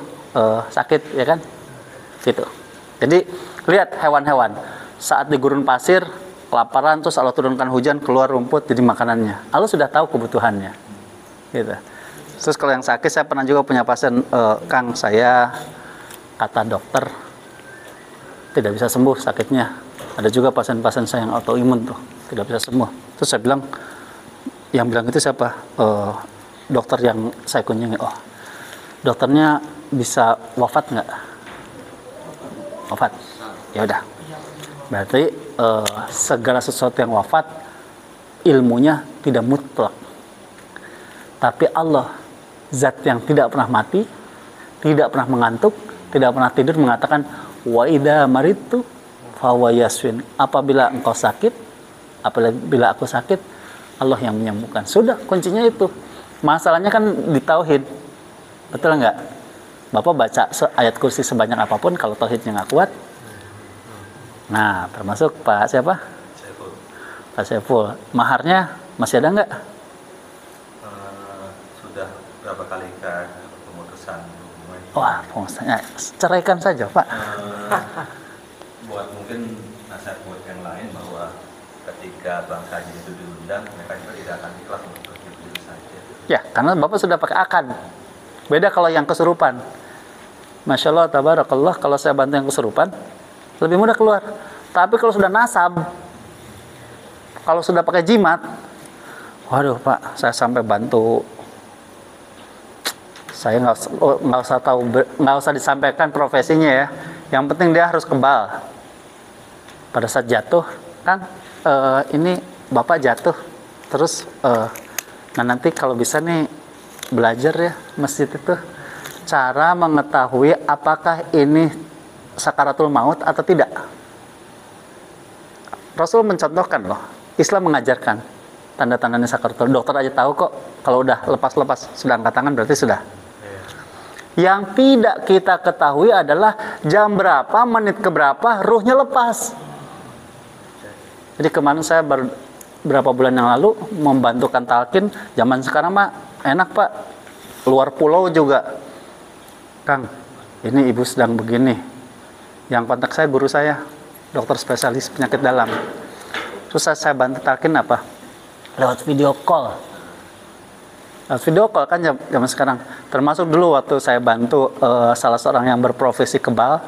sakit, ya kan? Gitu. Jadi lihat hewan-hewan saat di gurun pasir kelaparan, terus Allah turunkan hujan, keluar rumput jadi makanannya. Allah sudah tahu kebutuhannya, gitu. Terus kalau yang sakit, saya pernah juga punya pasien, Kang, saya kata dokter tidak bisa sembuh sakitnya. Ada juga pasien-pasien saya yang autoimun tuh, tidak bisa sembuh. Terus saya bilang, yang bilang itu siapa? Dokter yang saya kunjungi. Oh, dokternya bisa wafat nggak? Wafat. Ya udah. Berarti segala sesuatu yang wafat ilmunya tidak mutlak. Tapi Allah, zat yang tidak pernah mati, tidak pernah mengantuk, tidak pernah tidur, mengatakan wa idza maridtu fa huwa yashfin. Apabila engkau sakit, apabila aku sakit, Allah yang menyembuhkan. Sudah, kuncinya itu. Masalahnya kan di tauhid. Betul nggak? Bapak baca ayat kursi sebanyak apapun, kalau tauhidnya nggak kuat. Nah, termasuk Pak siapa? Saiful. Pak Saiful. Maharnya masih ada nggak? Sudah berapa kali kan pemutusan hubungan? Wah, pemutusannya ceraikan saja, Pak. Buat mungkin nasihat buat yang lain bahwa ketika Bang Haji itu diundang, mereka juga tidak akan ikhlas untuk begitu saja. Ya, karena Bapak sudah pakai akad. Beda kalau yang kesurupan. Masya Allah, tabarakallah, kalau saya bantu yang kesurupan, lebih mudah keluar. Tapi kalau sudah nasab, kalau sudah pakai jimat, waduh Pak, saya sampai bantu. Saya nggak usah tahu, nggak usah disampaikan profesinya ya. Yang penting dia harus kebal. Pada saat jatuh, Kang, ini Bapak jatuh, terus, nah nanti kalau bisa nih belajar ya masjid itu cara mengetahui apakah ini sakaratul maut atau tidak. Rasul mencontohkan loh, Islam mengajarkan tanda-tandanya sakaratul. Dokter aja tahu kok, kalau udah lepas-lepas sudah angkat tangan berarti sudah. Yang tidak kita ketahui adalah jam berapa, menit keberapa ruhnya lepas. Jadi kemarin saya berapa bulan yang lalu membantukan talqin. Zaman sekarang mah enak Pak, luar pulau juga. Kang, ini ibu sedang begini. Yang kontak saya guru saya, dokter spesialis penyakit dalam. Terus saya bantu talqin apa? Lewat video call. Lewat video call kan zaman sekarang. Termasuk dulu waktu saya bantu salah seorang yang berprofesi kebal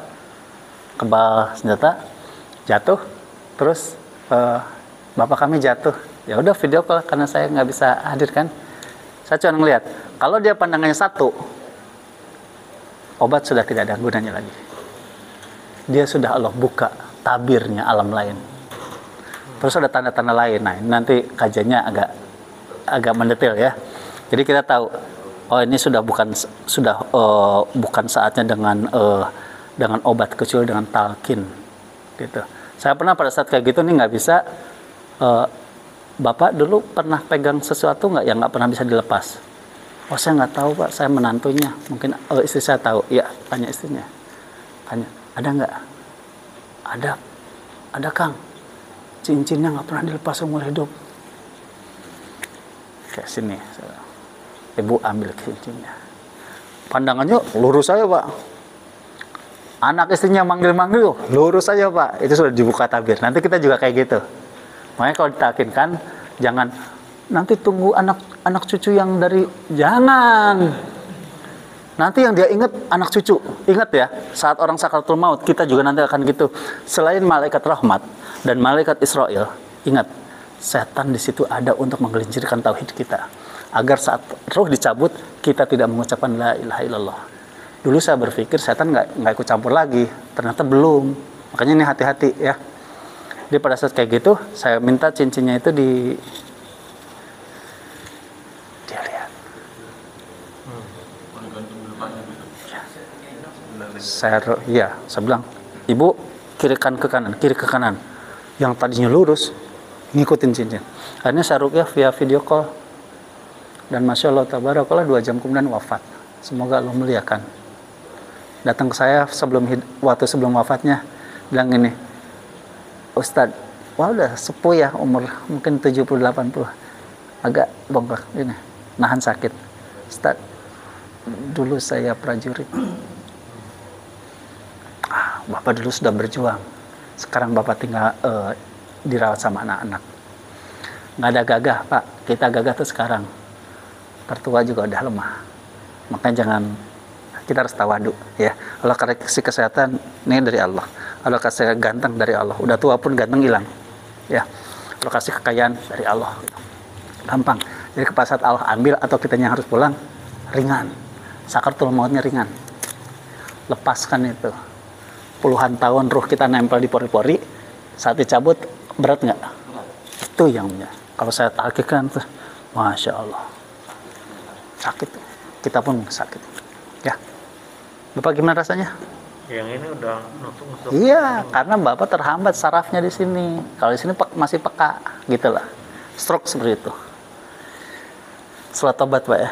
senjata, jatuh, terus bapak kami jatuh. Ya udah video call karena saya nggak bisa hadir kan. Saya cuma ngeliat, kalau dia pandangannya satu, obat sudah tidak ada gunanya lagi. Dia sudah Allah buka tabirnya alam lain. Terus ada tanda-tanda lain. Nah, nanti kajiannya agak mendetail ya. Jadi kita tahu, oh ini sudah bukan saatnya dengan obat kecil, dengan talqin gitu. Saya pernah pada saat kayak gitu nih nggak bisa. Bapak dulu pernah pegang sesuatu nggak yang nggak pernah bisa dilepas? Oh saya nggak tahu Pak, saya menantunya. Mungkin istri saya tahu. Iya, tanya istrinya. Tanya, ada nggak? Ada Kang. Cincinnya nggak pernah dilepas seumur hidup. Kayak sini. Ibu ambil cincinnya. Pandangannya lurus aja Pak. Anak istrinya manggil-manggil, lurus aja Pak. Itu sudah dibuka tabir. Nanti kita juga kayak gitu. Makanya kalau ditalqinkan, jangan nanti tunggu anak cucu yang dari, jangan. Nanti yang dia ingat anak cucu. Ingat ya, saat orang sakaratul maut, kita juga nanti akan gitu. Selain malaikat rahmat dan malaikat Israel, ingat, setan di situ ada untuk menggelincirkan tauhid kita. Agar saat roh dicabut, kita tidak mengucapkan la ilaha illallah. Dulu saya berpikir setan nggak ikut campur lagi. Ternyata belum. Makanya ini hati-hati ya. Jadi pada saat kayak gitu, saya minta cincinnya itu dia lihat. Saya bilang, ibu kiri ke kanan. Yang tadinya lurus, ngikutin cincin. Akhirnya saya ruqyah via video call. Dan Masya Allah, tabarakallah 2 jam kemudian wafat. Semoga Allah muliakan. Datang ke saya waktu sebelum wafatnya, bilang gini, Ustadz, wah udah sepuh ya, umur mungkin 70-80, agak bongkak ini, nahan sakit. Ustadz, dulu saya prajurit. Bapak dulu sudah berjuang. Sekarang Bapak tinggal dirawat sama anak-anak. Nggak ada gagah, Pak. Kita gagah tuh sekarang. Tertua juga udah lemah. Makanya kita harus tawadu ya. Allah kasih kesehatan ini dari Allah. Allah kasih ganteng dari Allah. Udah tua pun ganteng hilang. Ya. Allah kasih kekayaan dari Allah. Gampang. Jadi pas saat Allah ambil atau kitanya harus pulang, ringan. Sakaratul mautnya ringan. Lepaskan itu. Puluhan tahun ruh kita nempel di pori-pori, saat dicabut berat nggak? Itu yang punya. Kalau saya tahqiqkan tuh, Masya Allah, sakit. Kita pun sakit. Ya, Bapak gimana rasanya? Yang ini udah nusuk-nusuk. Iya, karena Bapak terhambat sarafnya di sini. Kalau di sini masih peka, gitulah. Stroke seperti itu. Setelah tobat, Pak ya,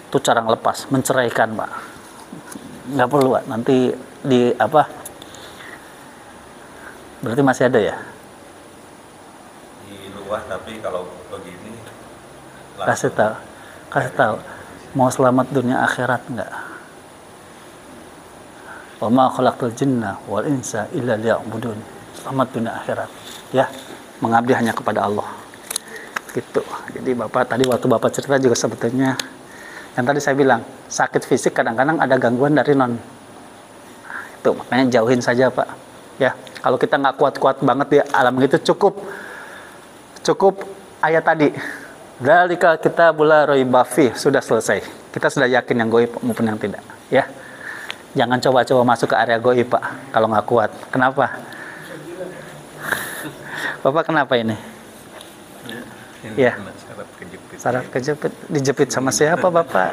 itu cara ngelepas, menceraikan, Pak. Nggak perlu, Pak. Nanti di apa? Berarti masih ada ya? Di luar, tapi kalau begini Kasih tahu. Mau selamat dunia akhirat enggak? Wa ma khalaqtul jinna wal insa illa liya'budun. Selamat dunia akhirat. Ya, mengabdi hanya kepada Allah. Gitu. Jadi Bapak tadi waktu Bapak cerita juga sebetulnya yang tadi saya bilang, sakit fisik kadang-kadang ada gangguan dari non. Itu makanya jauhin saja, Pak. Ya, kalau kita nggak kuat-kuat banget di alam itu cukup ayat tadi. Dzalika kitabul la raiba fih, sudah selesai. Kita sudah yakin yang gaib maupun yang tidak, ya. Jangan coba-coba masuk ke area gaib, Pak, kalau nggak kuat. Kenapa? Bapak kenapa ini? Ya. saraf kejepit. Saraf kejepit. Dijepit sama siapa, Bapak?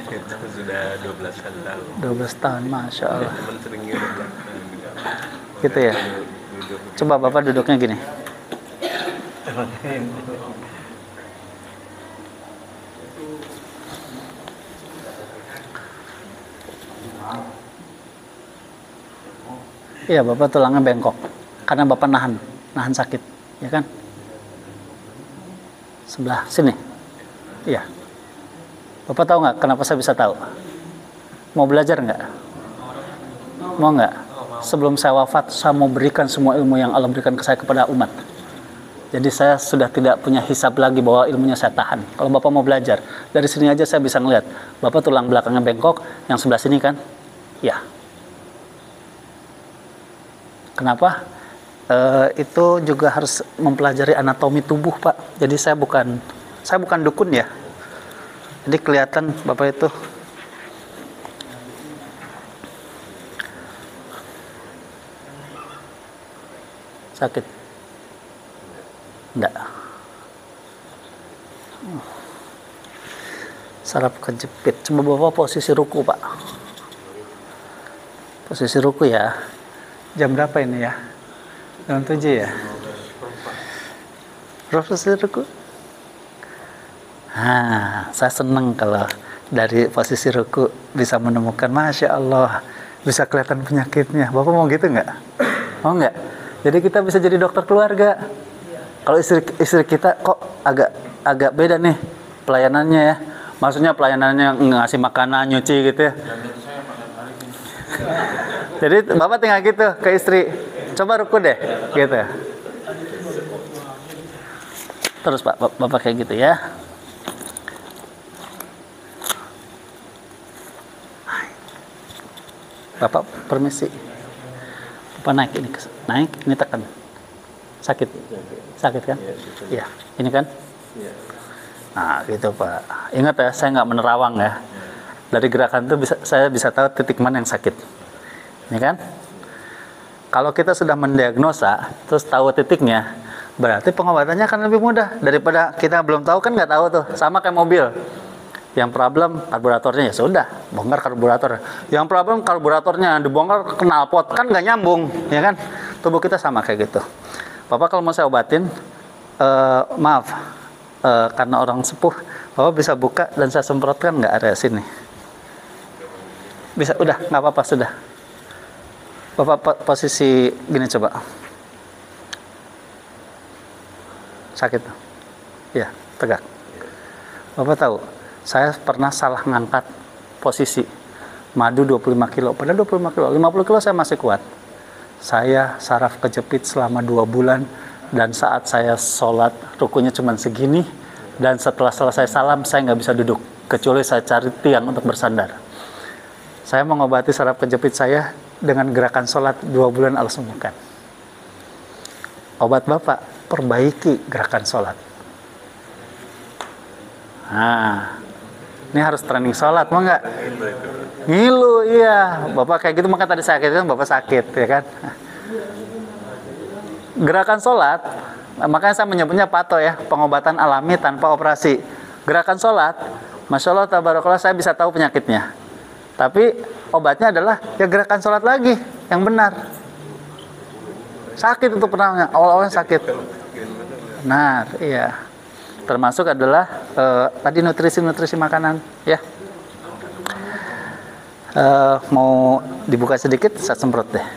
Itu sudah 12 tahun. 12 tahun, Masya Allah. Teman sering ngirim. Gitu ya. Coba Bapak duduknya gini. Iya, Bapak tulangnya bengkok karena Bapak nahan sakit, ya kan? Sebelah sini. Iya. Bapak tahu nggak kenapa saya bisa tahu? Mau belajar nggak? Mau nggak? Sebelum saya wafat, saya mau berikan semua ilmu yang Allah berikan ke saya kepada umat. Jadi saya sudah tidak punya hisab lagi bahwa ilmunya saya tahan. Kalau Bapak mau belajar, dari sini aja saya bisa ngeliat. Bapak tulang belakangnya bengkok, yang sebelah sini kan? Ya. Kenapa? Itu juga harus mempelajari anatomi tubuh, Pak. Jadi saya bukan dukun ya. Jadi kelihatan Bapak itu sakit. Enggak. Saraf kejepit. Coba Bapak posisi ruku, Pak. Posisi ruku ya. Jam berapa ini ya? Jam 7 ya? Posisi ruku. Saya senang kalau dari posisi ruku bisa menemukan, Masya Allah, bisa kelihatan penyakitnya. Bapak mau gitu nggak? Mau nggak? Jadi kita bisa jadi dokter keluarga. Kalau istri kita kok agak beda nih pelayanannya ya. Maksudnya pelayanannya ngasih makanan, nyuci gitu ya. Jadi Bapak tinggal gitu ke istri, coba ruku deh, gitu. Terus Bapak kayak gitu ya. Bapak permisi. Bapak naik ini tekan. Sakit kan? Iya. Ini kan? Nah, gitu Pak. Ingat ya, saya nggak menerawang ya. Dari gerakan itu saya bisa tahu titik mana yang sakit. Ini kan? Kalau kita sudah mendiagnosa, terus tahu titiknya, berarti pengobatannya akan lebih mudah daripada kita belum tahu, kan nggak tahu tuh. Sama kayak mobil. Yang problem karburatornya, ya sudah, bongkar karburator. Yang problem karburatornya dibongkar knalpot, kan nggak nyambung, ya kan? Tubuh kita sama kayak gitu. Bapak kalau mau saya obatin, maaf, karena orang sepuh, Bapak bisa buka dan saya semprotkan nggak area sini? Bisa, udah, nggak apa-apa, sudah. Bapak posisi gini coba. Sakit? Ya, tegak. Bapak tahu, saya pernah salah ngangkat posisi madu 25 kilo. Padahal 25 kilo, 50 kilo saya masih kuat. Saya saraf kejepit selama 2 bulan, dan saat saya sholat rukunya cuma segini, dan setelah selesai salam saya nggak bisa duduk kecuali saya cari tiang untuk bersandar. Saya mengobati saraf kejepit saya dengan gerakan sholat 2 bulan Allah sembuhkan. Obat Bapak, perbaiki gerakan sholat. Nah, ini harus training sholat, mau nggak? Ngilu, iya. Bapak kayak gitu, maka tadi sakit kan, Bapak sakit, ya kan? Gerakan sholat, makanya saya menyebutnya pato ya, pengobatan alami tanpa operasi. Gerakan sholat, Masya Allah, tabarakallah, saya bisa tahu penyakitnya. Tapi obatnya adalah ya gerakan sholat lagi, yang benar. Sakit itu pernah, awal-awalnya sakit. Benar, iya. Termasuk adalah tadi nutrisi makanan, ya. Mau dibuka sedikit, saya semprot deh.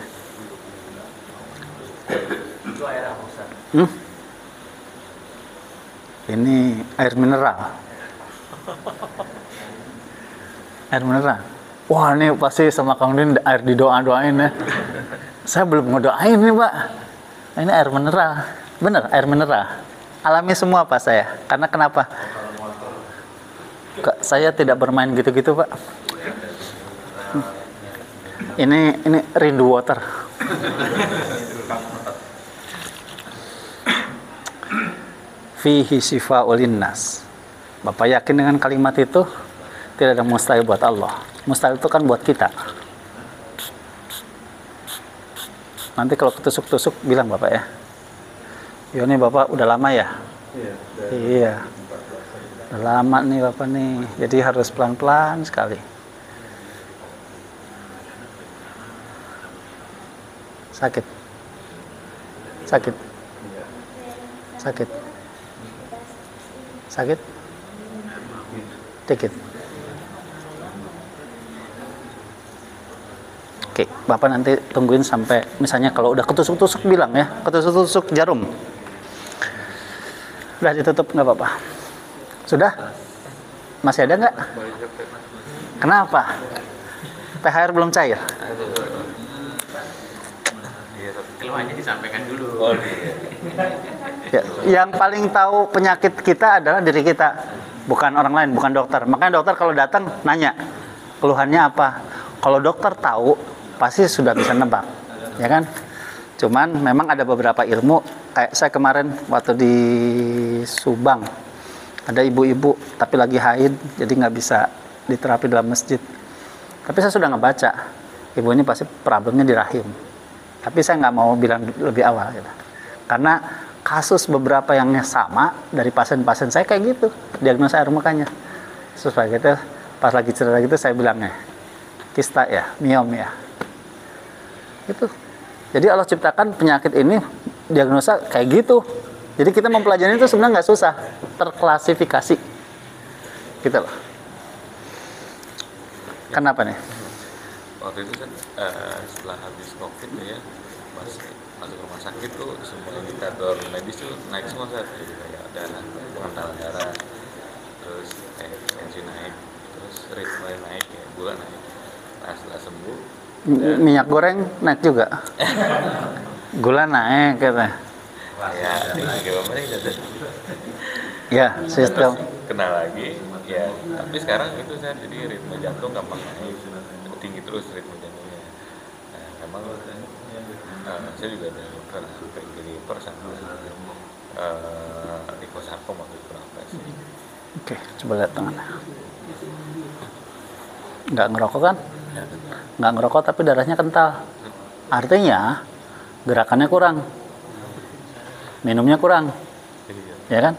Ini air mineral. Air mineral. Wah, ini pasti sama Kang Din air didoa-doain ya. Saya belum ngedoain nih, Pak. Ini air mineral. Bener, air mineral. Alami semua Pak saya. Karena kenapa? Saya tidak bermain gitu-gitu, Pak. Ini rindu water. Fihi syifa'ul linnas. Bapak yakin dengan kalimat itu? Tidak ada mustahil buat Allah. Mustahil itu kan buat kita. Nanti kalau ketusuk-tusuk bilang Bapak ya. Yo nih Bapak udah lama ya? Iya. Udah lama nih Bapak nih. Jadi harus pelan-pelan sekali. Sakit. Sakit. Sakit. Sakit. Dikit. Oke, Bapak nanti tungguin sampai misalnya kalau udah ketusuk-tusuk bilang ya, ketusuk-tusuk jarum. Udah ditutup nggak apa-apa? Sudah? Masih ada nggak? Kenapa? THR belum cair? Keluhannya disampaikan dulu. Ya, yang paling tahu penyakit kita adalah diri kita, bukan orang lain, bukan dokter. Makanya dokter kalau datang nanya keluhannya apa. Kalau dokter tahu pasti sudah bisa nebak, ya kan? Cuman memang ada beberapa ilmu, kayak saya kemarin waktu di Subang, ada ibu-ibu tapi lagi haid, jadi nggak bisa diterapi dalam masjid. Tapi saya sudah ngebaca, ibu ini pasti problemnya di rahim. Tapi saya nggak mau bilang lebih awal, gitu. Karena kasus beberapa yang sama dari pasien-pasien saya kayak gitu, diagnosa air mukanya. Supaya gitu, pas lagi cerita gitu saya bilangnya, kista ya, miom ya. Itu. Jadi Allah ciptakan penyakit ini diagnosa kayak gitu. Jadi kita mempelajari itu sebenarnya nggak susah, terklasifikasi. Gitu loh. Kenapa nih? Waktu itu kan setelah habis COVID ya, masuk rumah sakit tuh semua indikator medis tuh naik semua saat jadi kayak darah, pengentalan darah, terus tensi naik, terus ritme naik, ya, gula naik. Nah setelah sembuh Minyak goreng naik juga. Gula naik katanya. ya gimana gitu. Ya, sistem. Kena lagi, ya tapi sekarang itu saya jadi ritme jantung gampang naik, tinggi terus ritme jantungnya. Nah emang saya juga ada sampai jadi persama liposarkom waktu itu operasi. Oke, coba lihat tangannya. Nggak ngerokok kan? Nggak ngerokok tapi darahnya kental. Artinya gerakannya kurang, minumnya kurang, ya kan?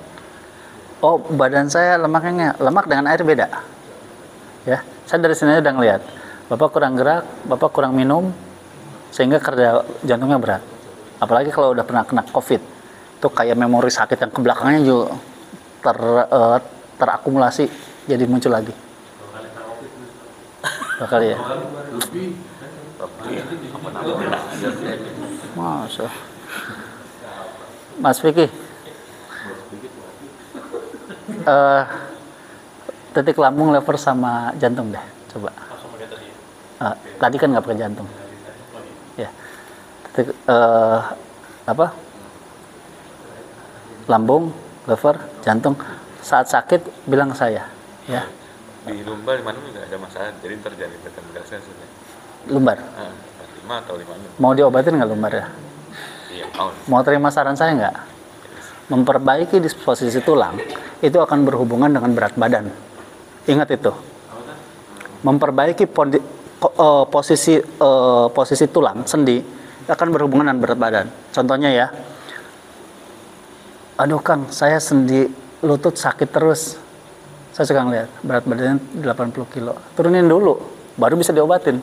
Oh, badan saya lemaknya, lemak dengan air beda. Ya, saya dari sini udah ngeliat. Bapak kurang gerak, Bapak kurang minum, sehingga kerja jantungnya berat. Apalagi kalau udah pernah kena COVID, itu kayak memori sakit yang ke belakangnya juga terakumulasi, jadi muncul lagi. Bakal ya. Masya. Mas Vicky. Titik lambung, lever sama jantung deh, coba. Tadi kan nggak pakai jantung. Ya. Titik lambung, liver, jantung. Saat sakit bilang ke saya, ya. Di lumbar 5 juga ada masalah, jadi terjadi dekompresi sudah. Lumbar. 5 atau 5. Mau diobatin nggak lumbar ya? Iya, mau. Mau terima saran saya nggak? Memperbaiki disposisi tulang itu akan berhubungan dengan berat badan. Ingat itu. Memperbaiki posisi tulang sendi akan berhubungan dengan berat badan. Contohnya ya, aduh Kang, saya sendi lutut sakit terus. Saya suka ngeliat berat badannya 80 kilo. Turunin dulu, baru bisa diobatin.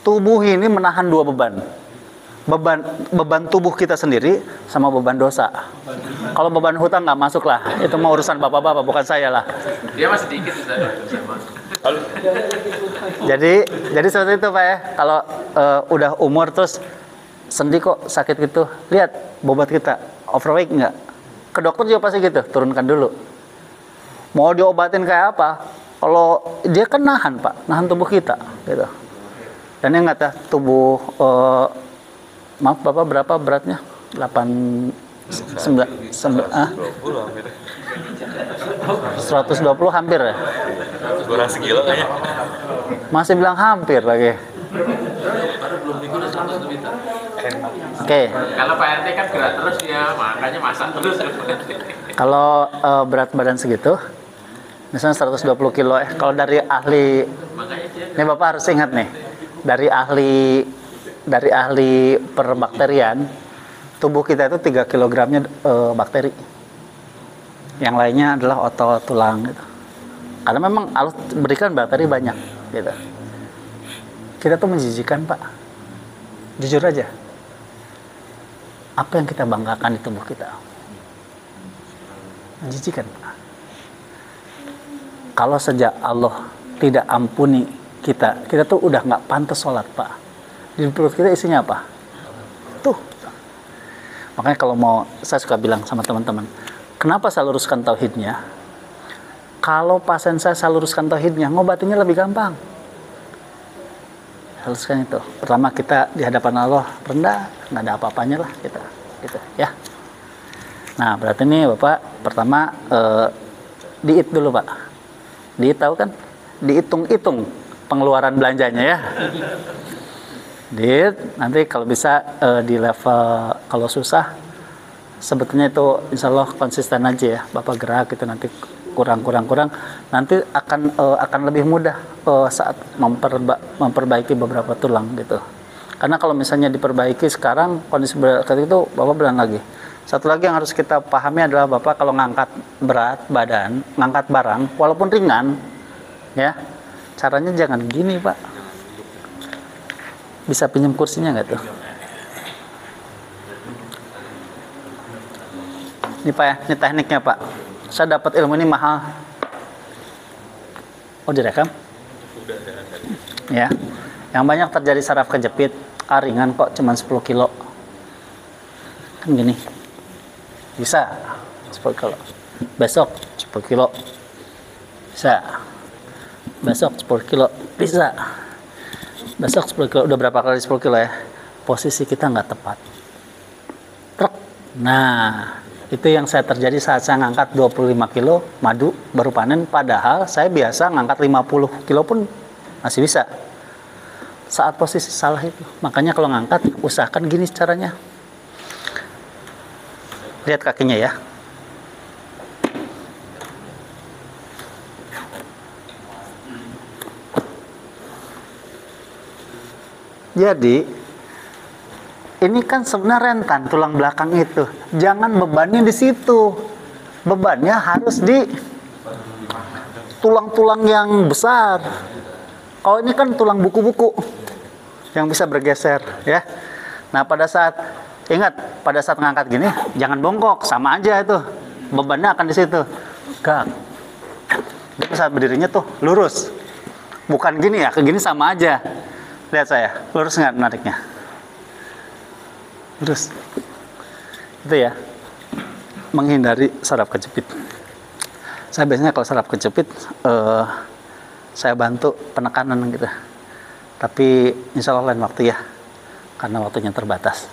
Tubuh ini menahan 2 beban. Beban tubuh kita sendiri sama beban dosa. Kalau beban hutang nggak masuk lah, itu mau urusan bapak-bapak, bukan saya lah. Dia masih dikit Ustaz. Jadi seperti itu Pak ya. Kalau udah umur terus sendi kok sakit gitu, lihat bobot kita overweight nggak? Ke dokter juga pasti gitu, turunkan dulu. Mau diobatin kayak apa? Kalau dia kan nahan Pak, nahan tubuh kita gitu. Dan ingat ya, tubuh maaf Bapak berapa beratnya? 120 hampir. 120 hampir ya? Kurang sekilo kayaknya. Masih bilang hampir lagi. Baru belum dikuna 100 lebih. Oke. Kalau Pak RT kan gerak terus ya, makanya masak terus. Kalau berat badan segitu, misalnya 120 kilo kalau dari ahli, Makanya dia ini Bapak harus ingat nih, dari ahli perbakterian, tubuh kita itu 3 kilogramnya bakteri. Yang lainnya adalah otot, tulang gitu. Karena memang Allah berikan bakteri banyak gitu. Kita tuh menjijikan Pak. Jujur aja. Apa yang kita banggakan di tubuh kita? Menjijikan Pak. Kalau sejak Allah tidak ampuni kita tuh udah nggak pantas sholat Pak. Di perut kita isinya apa? Tuh. Makanya kalau mau, saya suka bilang sama teman-teman, kenapa saya luruskan tauhidnya? Kalau pasien saya luruskan tauhidnya, ngobatinnya lebih gampang. Luruskan itu. Pertama kita di hadapan Allah rendah, nggak ada apa-apanya lah kita, gitu ya. Nah berarti ini Bapak pertama diit dulu Pak. Diit tahu kan? Dihitung-hitung pengeluaran belanjanya ya. Diit, nanti kalau bisa di level, kalau susah sebetulnya itu insya Allah konsisten aja ya Bapak gerak itu, nanti kurang nanti akan lebih mudah saat memperbaiki beberapa tulang gitu. Karena kalau misalnya diperbaiki sekarang kondisi berat itu Bapak bilang lagi. Satu lagi yang harus kita pahami adalah Bapak kalau ngangkat berat badan, ngangkat barang walaupun ringan ya, caranya jangan gini Pak. Bisa pinjam kursinya nggak tuh? Ini Pak ya, ini tekniknya Pak. Saya dapat ilmu ini mahal. Oh direkam? Ya. Yang banyak terjadi saraf kejepit. Ringan kok, cuma 10 kilo. Kan gini. Bisa 10 kilo. Besok 10 kilo. Bisa. Besok 10 kilo. Bisa. Besok 10 kilo. Udah berapa kali 10 kilo ya? Posisi kita nggak tepat. Truk. Nah, itu yang saya terjadi saat saya ngangkat 25 kilo madu baru panen, padahal saya biasa ngangkat 50 kilo pun masih bisa. Saat posisi salah itu. Makanya kalau ngangkat usahakan gini caranya. Lihat kakinya ya. Jadi ini kan sebenarnya rentan tulang belakang itu. Jangan bebannya di situ. Bebannya harus di tulang-tulang yang besar. Kalau ini kan tulang buku-buku yang bisa bergeser ya. Nah, pada saat ngangkat gini, jangan bongkok, sama aja itu. Bebannya akan di situ. Gak. Jadi saat berdirinya tuh lurus. Bukan gini ya, ke gini sama aja. Lihat saya, lurus nggak nariknya? Terus itu ya, menghindari saraf kejepit. Saya biasanya kalau saraf kejepit saya bantu penekanan gitu, tapi insya Allah lain waktu ya, karena waktunya terbatas.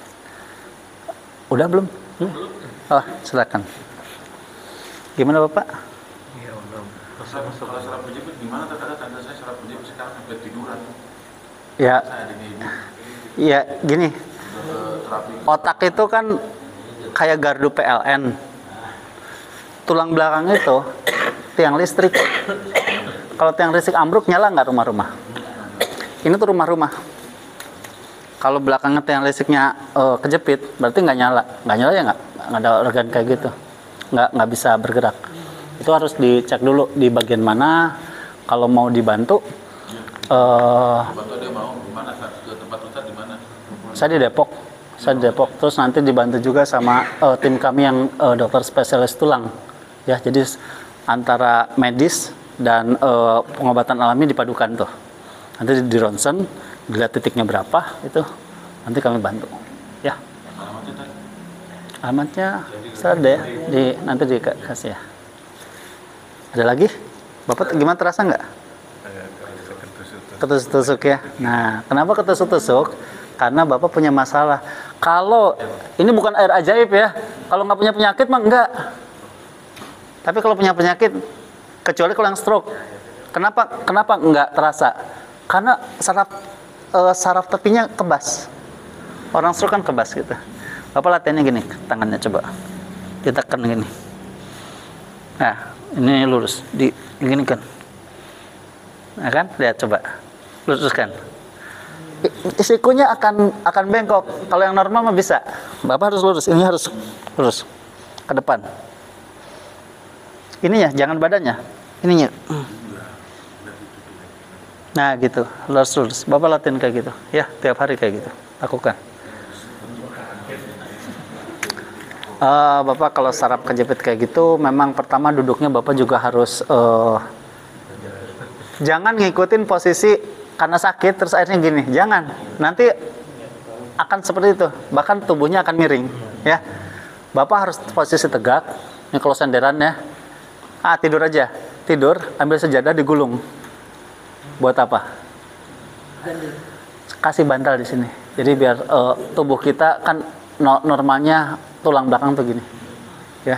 Udah belum? Oh, silakan. Gimana Bapak? Iya, udah. Kalau saraf penjepit gimana? Terkadang tanda saya saraf penjepit sekarang sampai tiduran. Ya, Saya ini ya gini. terapi. Otak itu kan kayak gardu PLN. Tulang belakang itu tiang listrik. Kalau tiang listrik ambruk, nyala nggak rumah-rumah? Ini tuh rumah-rumah. Kalau belakangnya tiang listriknya kejepit, berarti nggak nyala. Nggak nyala ya nggak ada organ kayak gitu. Nggak bisa bergerak. Itu harus dicek dulu di bagian mana. Kalau mau dibantu, Bantu dia mau gimana? Ke tempat Ustaz di mana? saya di Depok. Terus nanti dibantu juga sama tim kami yang dokter spesialis tulang. Ya, jadi antara medis dan pengobatan alami dipadukan tuh. Nanti di ronsen, dilihat titiknya berapa, itu nanti kami bantu. Ya. Alamatnya saya ada ya, nanti dikasih ya. Ada lagi? Bapak gimana, terasa nggak? Ketusuk-tusuk ya. Nah, kenapa ketusuk-tusuk? Karena Bapak punya masalah. Kalau ini bukan air ajaib ya. Kalau nggak punya penyakit mah enggak. Tapi kalau punya penyakit, kecuali kalau yang stroke, kenapa enggak terasa? Karena saraf tepinya kebas. Orang stroke kan kebas gitu. Bapak latihannya gini, tangannya coba ditekan gini. Nah, ini lurus, gini kan. Nah kan, lihat coba, luruskan. Risikonya akan bengkok. Kalau yang normal mah bisa. Bapak harus lurus, ini harus lurus ke depan. Ininya, jangan badannya. Ininya. Nah, gitu. Lurus. Bapak latihan kayak gitu. Ya, tiap hari kayak gitu. Lakukan. Bapak kalau saraf kejepit kayak gitu, memang pertama duduknya Bapak juga harus jangan ngikutin posisi karena sakit terus akhirnya gini. Jangan. Nanti akan seperti itu. Bahkan tubuhnya akan miring, ya. Bapak harus posisi tegak. Ini kalau senderan ya. Tidur aja. Tidur, ambil sejadah digulung. Buat apa? Kasih bantal di sini. Jadi biar tubuh kita kan normalnya tulang belakang tuh gini, ya,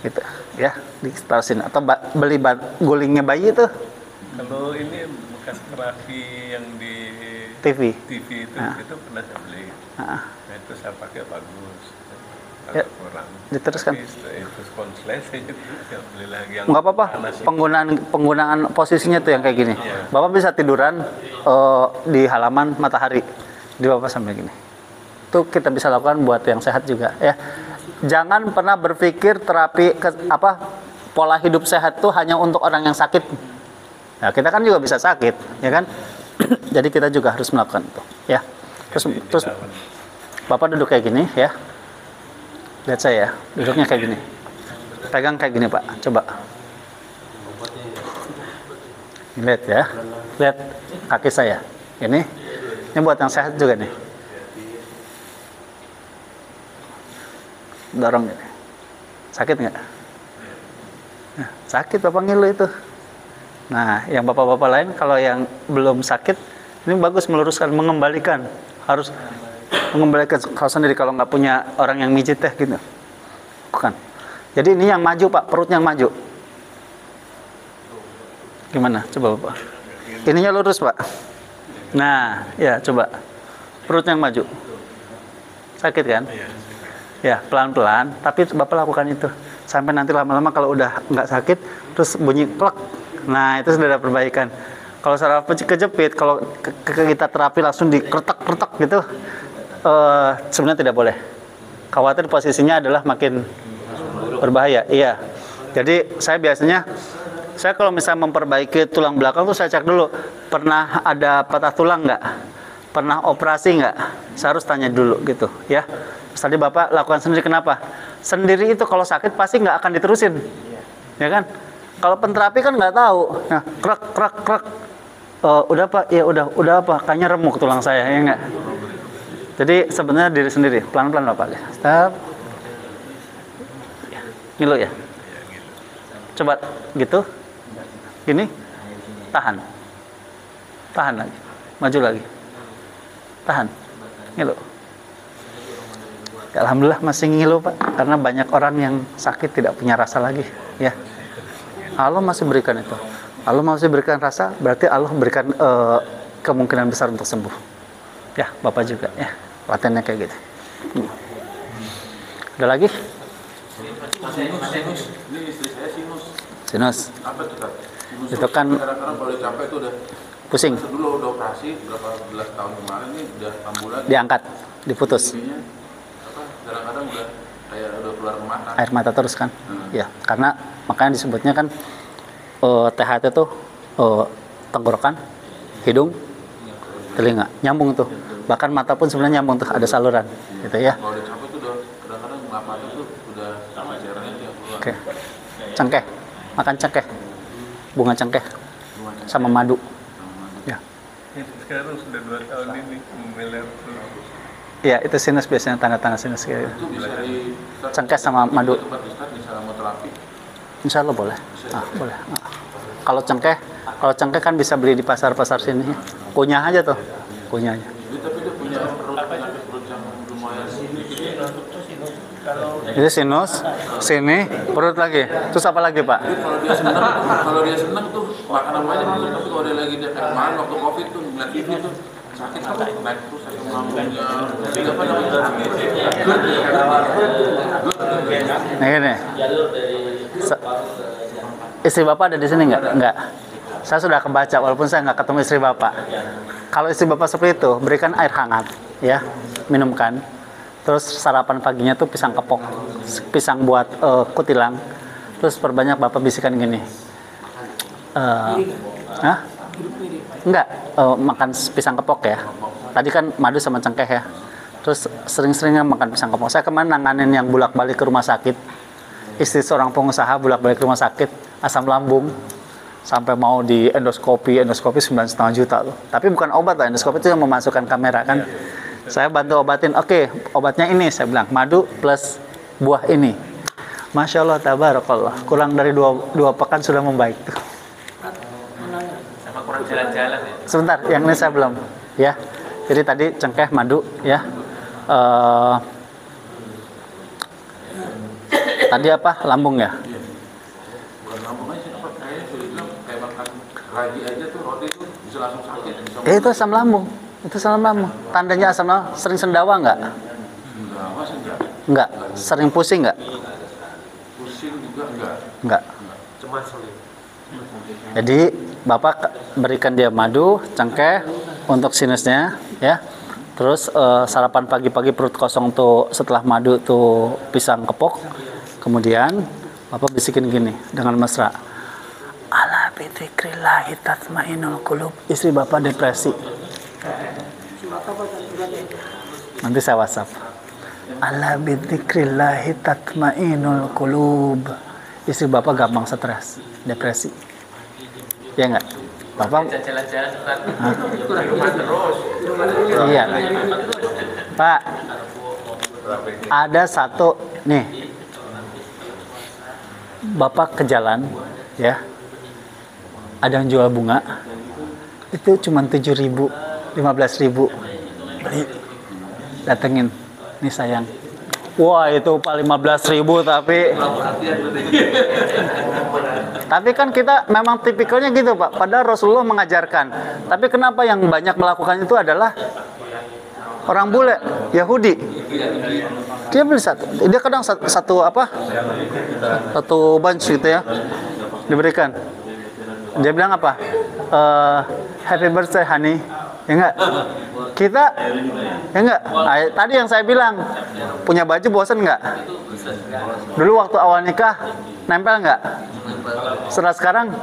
gitu, ya, ditaruh sini. Atau beli gulingnya bayi itu. Kalau ini bekas terapi yang di TV itu pernah saya beli. Nah, itu saya pakai bagus. Ya, Kurang. diteruskan. Tapi itu konslet saya beli lagi yang Nggak apa-apa. Penggunaan posisinya tuh yang kayak gini. Bapak bisa tiduran di halaman matahari. Di Bapak sambil gini. Itu kita bisa lakukan buat yang sehat juga, ya. Jangan pernah berpikir terapi pola hidup sehat itu hanya untuk orang yang sakit. Nah, kita kan juga bisa sakit, ya kan? Jadi kita juga harus melakukan itu, ya. Terus Bapak duduk kayak gini, ya. Lihat saya, duduknya kayak gini. Pegang kayak gini, Pak. Coba. Lihat ya. Lihat kaki saya. Ini buat yang sehat juga nih. Dorong gini. Sakit nggak? Nah, sakit Bapak ngilu itu. Nah, yang bapak-bapak lain kalau yang belum sakit, ini bagus meluruskan, mengembalikan. Harus mengembalikan kalau sendiri, kalau nggak punya orang yang mijit teh gitu. Bukan. Jadi ini yang maju Pak, perut yang maju. Gimana? Coba Bapak. Ininya lurus Pak. Nah, ya coba. Perut yang maju. Sakit kan? Ya, pelan-pelan, tapi Bapak lakukan itu. Sampai nanti lama-lama kalau udah nggak sakit, terus bunyi plek. Nah, itu sudah ada perbaikan. Kalau saraf kejepit, kalau kita terapi langsung dikretak-kretak gitu, sebenarnya tidak boleh. Khawatir posisinya adalah makin berbahaya. Iya. Jadi saya kalau misalnya memperbaiki tulang belakang tuh saya cek dulu, pernah ada patah tulang nggak? Pernah operasi nggak? Saya harus tanya dulu gitu, ya. Tadi Bapak lakukan sendiri, kenapa? Sendiri itu kalau sakit pasti nggak akan diterusin, ya kan? Kalau penterapi kan nggak tahu. Nah, krek. Udah Pak, ya udah apa? Kayaknya remuk tulang saya, ya nggak? Jadi sebenarnya diri sendiri, pelan-pelan Bapak. Stop. Ngilu ya? Coba gitu. Gini. Tahan lagi. Maju lagi. Tahan. Ngilu. Alhamdulillah masih ngilu Pak, karena banyak orang yang sakit tidak punya rasa lagi, ya. Allah masih berikan itu. Allah masih berikan rasa, berarti Allah berikan kemungkinan besar untuk sembuh. Ya, Bapak juga, ya. Latihannya kayak gitu. Ada lagi? Sinus. Ini istri saya sinus. Sinus. Apa tuh Kak? Sinus Itu kan kadang-kadang kalau capek itu udah pusing, dulu udah operasi berapa belas tahun kemarin nih udah ambulan. diangkat, diputus. Ininya apa? Kadang-kadang udah kayak udah keluar ke mata. Air mata terus kan? Ya, karena makanya disebutnya kan THT itu tenggorokan, hidung, telinga, nyambung tuh. Bahkan mata pun sebenarnya nyambung tuh, ada saluran, gitu ya. Kalau udah capek tuh udah kadang-kadang mata tuh udah sama cairannya tuh yang keluar. Oke, cengkeh, makan cengkeh, bunga cengkeh, sama madu. Ya, Sekarang sudah 2 tahun ini memeler terus. ya itu sinus biasanya tanda-tanda sinus kayak gitu. Itu bisa di Cengkeh sama madu. tempat Ustaz bisa mau terapi. Insya Allah boleh. Boleh. Kalau cengkeh kan bisa beli di pasar-pasar sini. Kunyah aja tuh, kunyah aja. Tapi dia punya penyakit perut yang lumayan sedikit. Itu sinus, sini, perut lagi. Terus apa lagi Pak? Kalau dia senang tuh makan apa aja gitu. Tapi kalau dia lagi dia kayak kemarin waktu COVID tuh ngeliat TV tuh sakit tuh naik terus sakit lambungnya. Apa namanya? Nah gini. Istri Bapak ada di sini nggak? Nggak. Saya sudah kebaca walaupun saya nggak ketemu istri Bapak. Kalau istri Bapak seperti itu, berikan air hangat, ya, minumkan. Terus sarapan paginya tuh pisang kepok, pisang buat kutilang. Terus perbanyak Bapak bisikan gini. Enggak, makan pisang kepok ya. Tadi kan madu sama cengkeh ya. Terus sering-seringnya makan pisang kepok. Saya kemarin nanganin yang bolak-balik ke rumah sakit. Istri seorang pengusaha bolak-balik ke rumah sakit, asam lambung, sampai mau di endoskopi 9,5 juta loh. Tapi bukan obat lah, endoskopi itu yang memasukkan kamera kan. Saya bantu obatin, oke, obatnya ini, saya bilang, madu plus buah ini. Masya Allah, tabarakallah, kurang dari dua pekan sudah membaik tuh. Sama kurang jalan-jalan ya. Sebentar, yang ini saya belum, ya. Jadi tadi cengkeh, madu, ya. Tadi apa? Lambung ya? Bukan lambung aja sih, apa kayaknya sudah bilang kayak makan ragi aja tuh roti tuh bisa langsung sakit. Itu asam lambung. Itu asam lambung. Tandanya asam lambung. Sering sendawa nggak? Enggak, masa enggak? Nggak. Sering pusing nggak? Pusing juga enggak. Nggak. Cemas sulit. Jadi Bapak berikan dia madu, cengkeh untuk sinusnya, ya. Terus sarapan pagi-pagi perut kosong tuh setelah madu tuh pisang kepok. Kemudian Bapak bisikin gini dengan mesra. Ala bidzikrillahi tatmainul qulub. Istri Bapak depresi. Nanti saya WhatsApp. Ala bidzikrillahi tatmainul qulub. Istri Bapak gampang stres, depresi. Ya enggak? Bapak Jalan-jalan Ustaz. Hah? Terus. Iya. Pak, ada satu nih. Bapak ke jalan, ya. Ada yang jual bunga. Itu cuma 7.000, 15.000. Beli. Datengin. Nih sayang. Wah, itu paling 15.000 tapi kan kita memang tipikalnya gitu Pak. Padahal Rasulullah mengajarkan. Tapi kenapa yang banyak melakukan itu adalah orang bule, Yahudi. Dia beli satu. Dia kadang satu bunch gitu ya. Diberikan. Dia bilang apa? Happy birthday honey. Ya enggak? Kita ya enggak? Tadi yang saya bilang, punya baju bosan enggak? Dulu waktu awal nikah nempel enggak? Setelah sekarang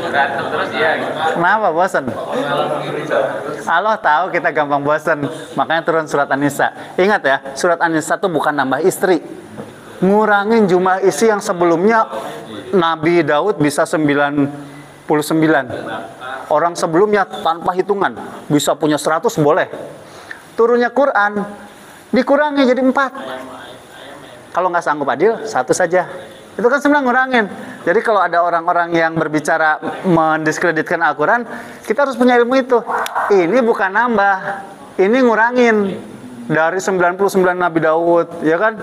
Berantem terus ya. kenapa bosan? Allah tahu kita gampang bosan, makanya turun surat An-Nisa. Ingat ya, surat An-Nisa itu bukan nambah istri, ngurangin jumlah istri yang sebelumnya. Nabi Daud bisa 99. Orang sebelumnya tanpa hitungan bisa punya 100 boleh. Turunnya Quran dikurangi jadi 4. Kalau nggak sanggup adil, 1 saja. Itu kan sebenarnya ngurangin. Jadi kalau ada orang-orang yang berbicara mendiskreditkan Al-Quran, kita harus punya ilmu itu. Ini bukan nambah, ini ngurangin. Dari 99 Nabi Daud, ya kan?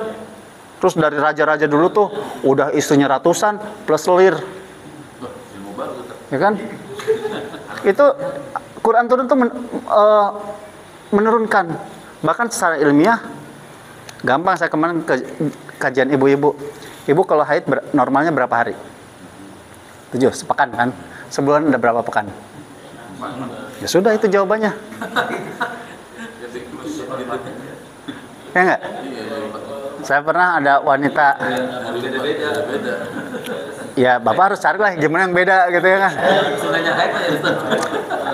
Terus dari raja-raja dulu tuh udah istrinya ratusan plus selir. Ilmu baru tuh. Ya kan? Itu Quran turun tuh menurunkan. Bahkan secara ilmiah gampang. Saya kemarin ke kajian ibu-ibu. Ibu kalau haid normalnya berapa hari? 7, sepekan kan? Sebulan ada berapa pekan? Ya sudah, itu jawabannya. Ya enggak? Saya pernah ada wanita. Beda. Ya Bapak harus carilah gimana yang beda gitu ya kan. Sunahnya haid aja Ustaz.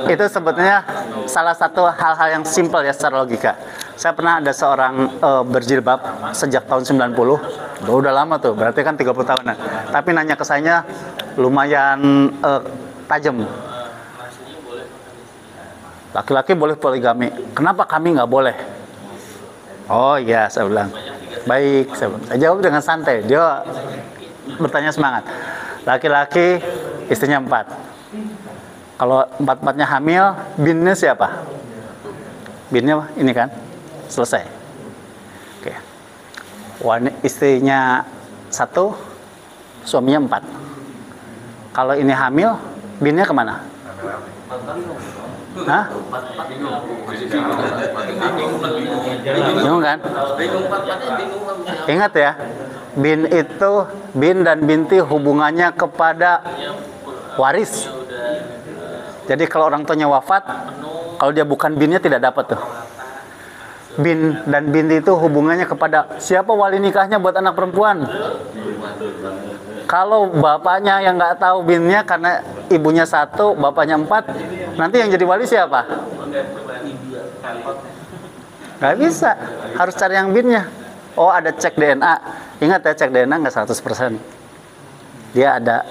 Itu sebetulnya salah satu hal-hal yang simpel ya secara logika. Saya pernah ada seorang berjilbab sejak tahun 90. Udah lama tuh, berarti kan 30 tahunan. Tapi nanya ke saya lumayan tajam. Laki-laki boleh poligami. Kenapa kami nggak boleh? Oh iya, saya bilang. Baik, saya jawab dengan santai. Dia bertanya semangat. Laki-laki istrinya 4. Kalau 4-4-nya hamil, binnya siapa? Binnya ini kan? Selesai. Oke. Istrinya 1, suaminya 4. Kalau ini hamil, binnya kemana? Hah? Bingung kan? Ingat ya, bin dan binti hubungannya kepada waris. Jadi kalau orang tuanya wafat, kalau dia bukan binnya tidak dapat tuh. Bin dan binti itu hubungannya kepada siapa wali nikahnya buat anak perempuan. Kalau bapaknya yang nggak tahu binnya karena ibunya 1, bapaknya 4, nanti yang jadi wali siapa? Nggak bisa, harus cari yang binnya. Oh, ada cek DNA. Ingat ya, cek DNA nggak 100%. Dia ada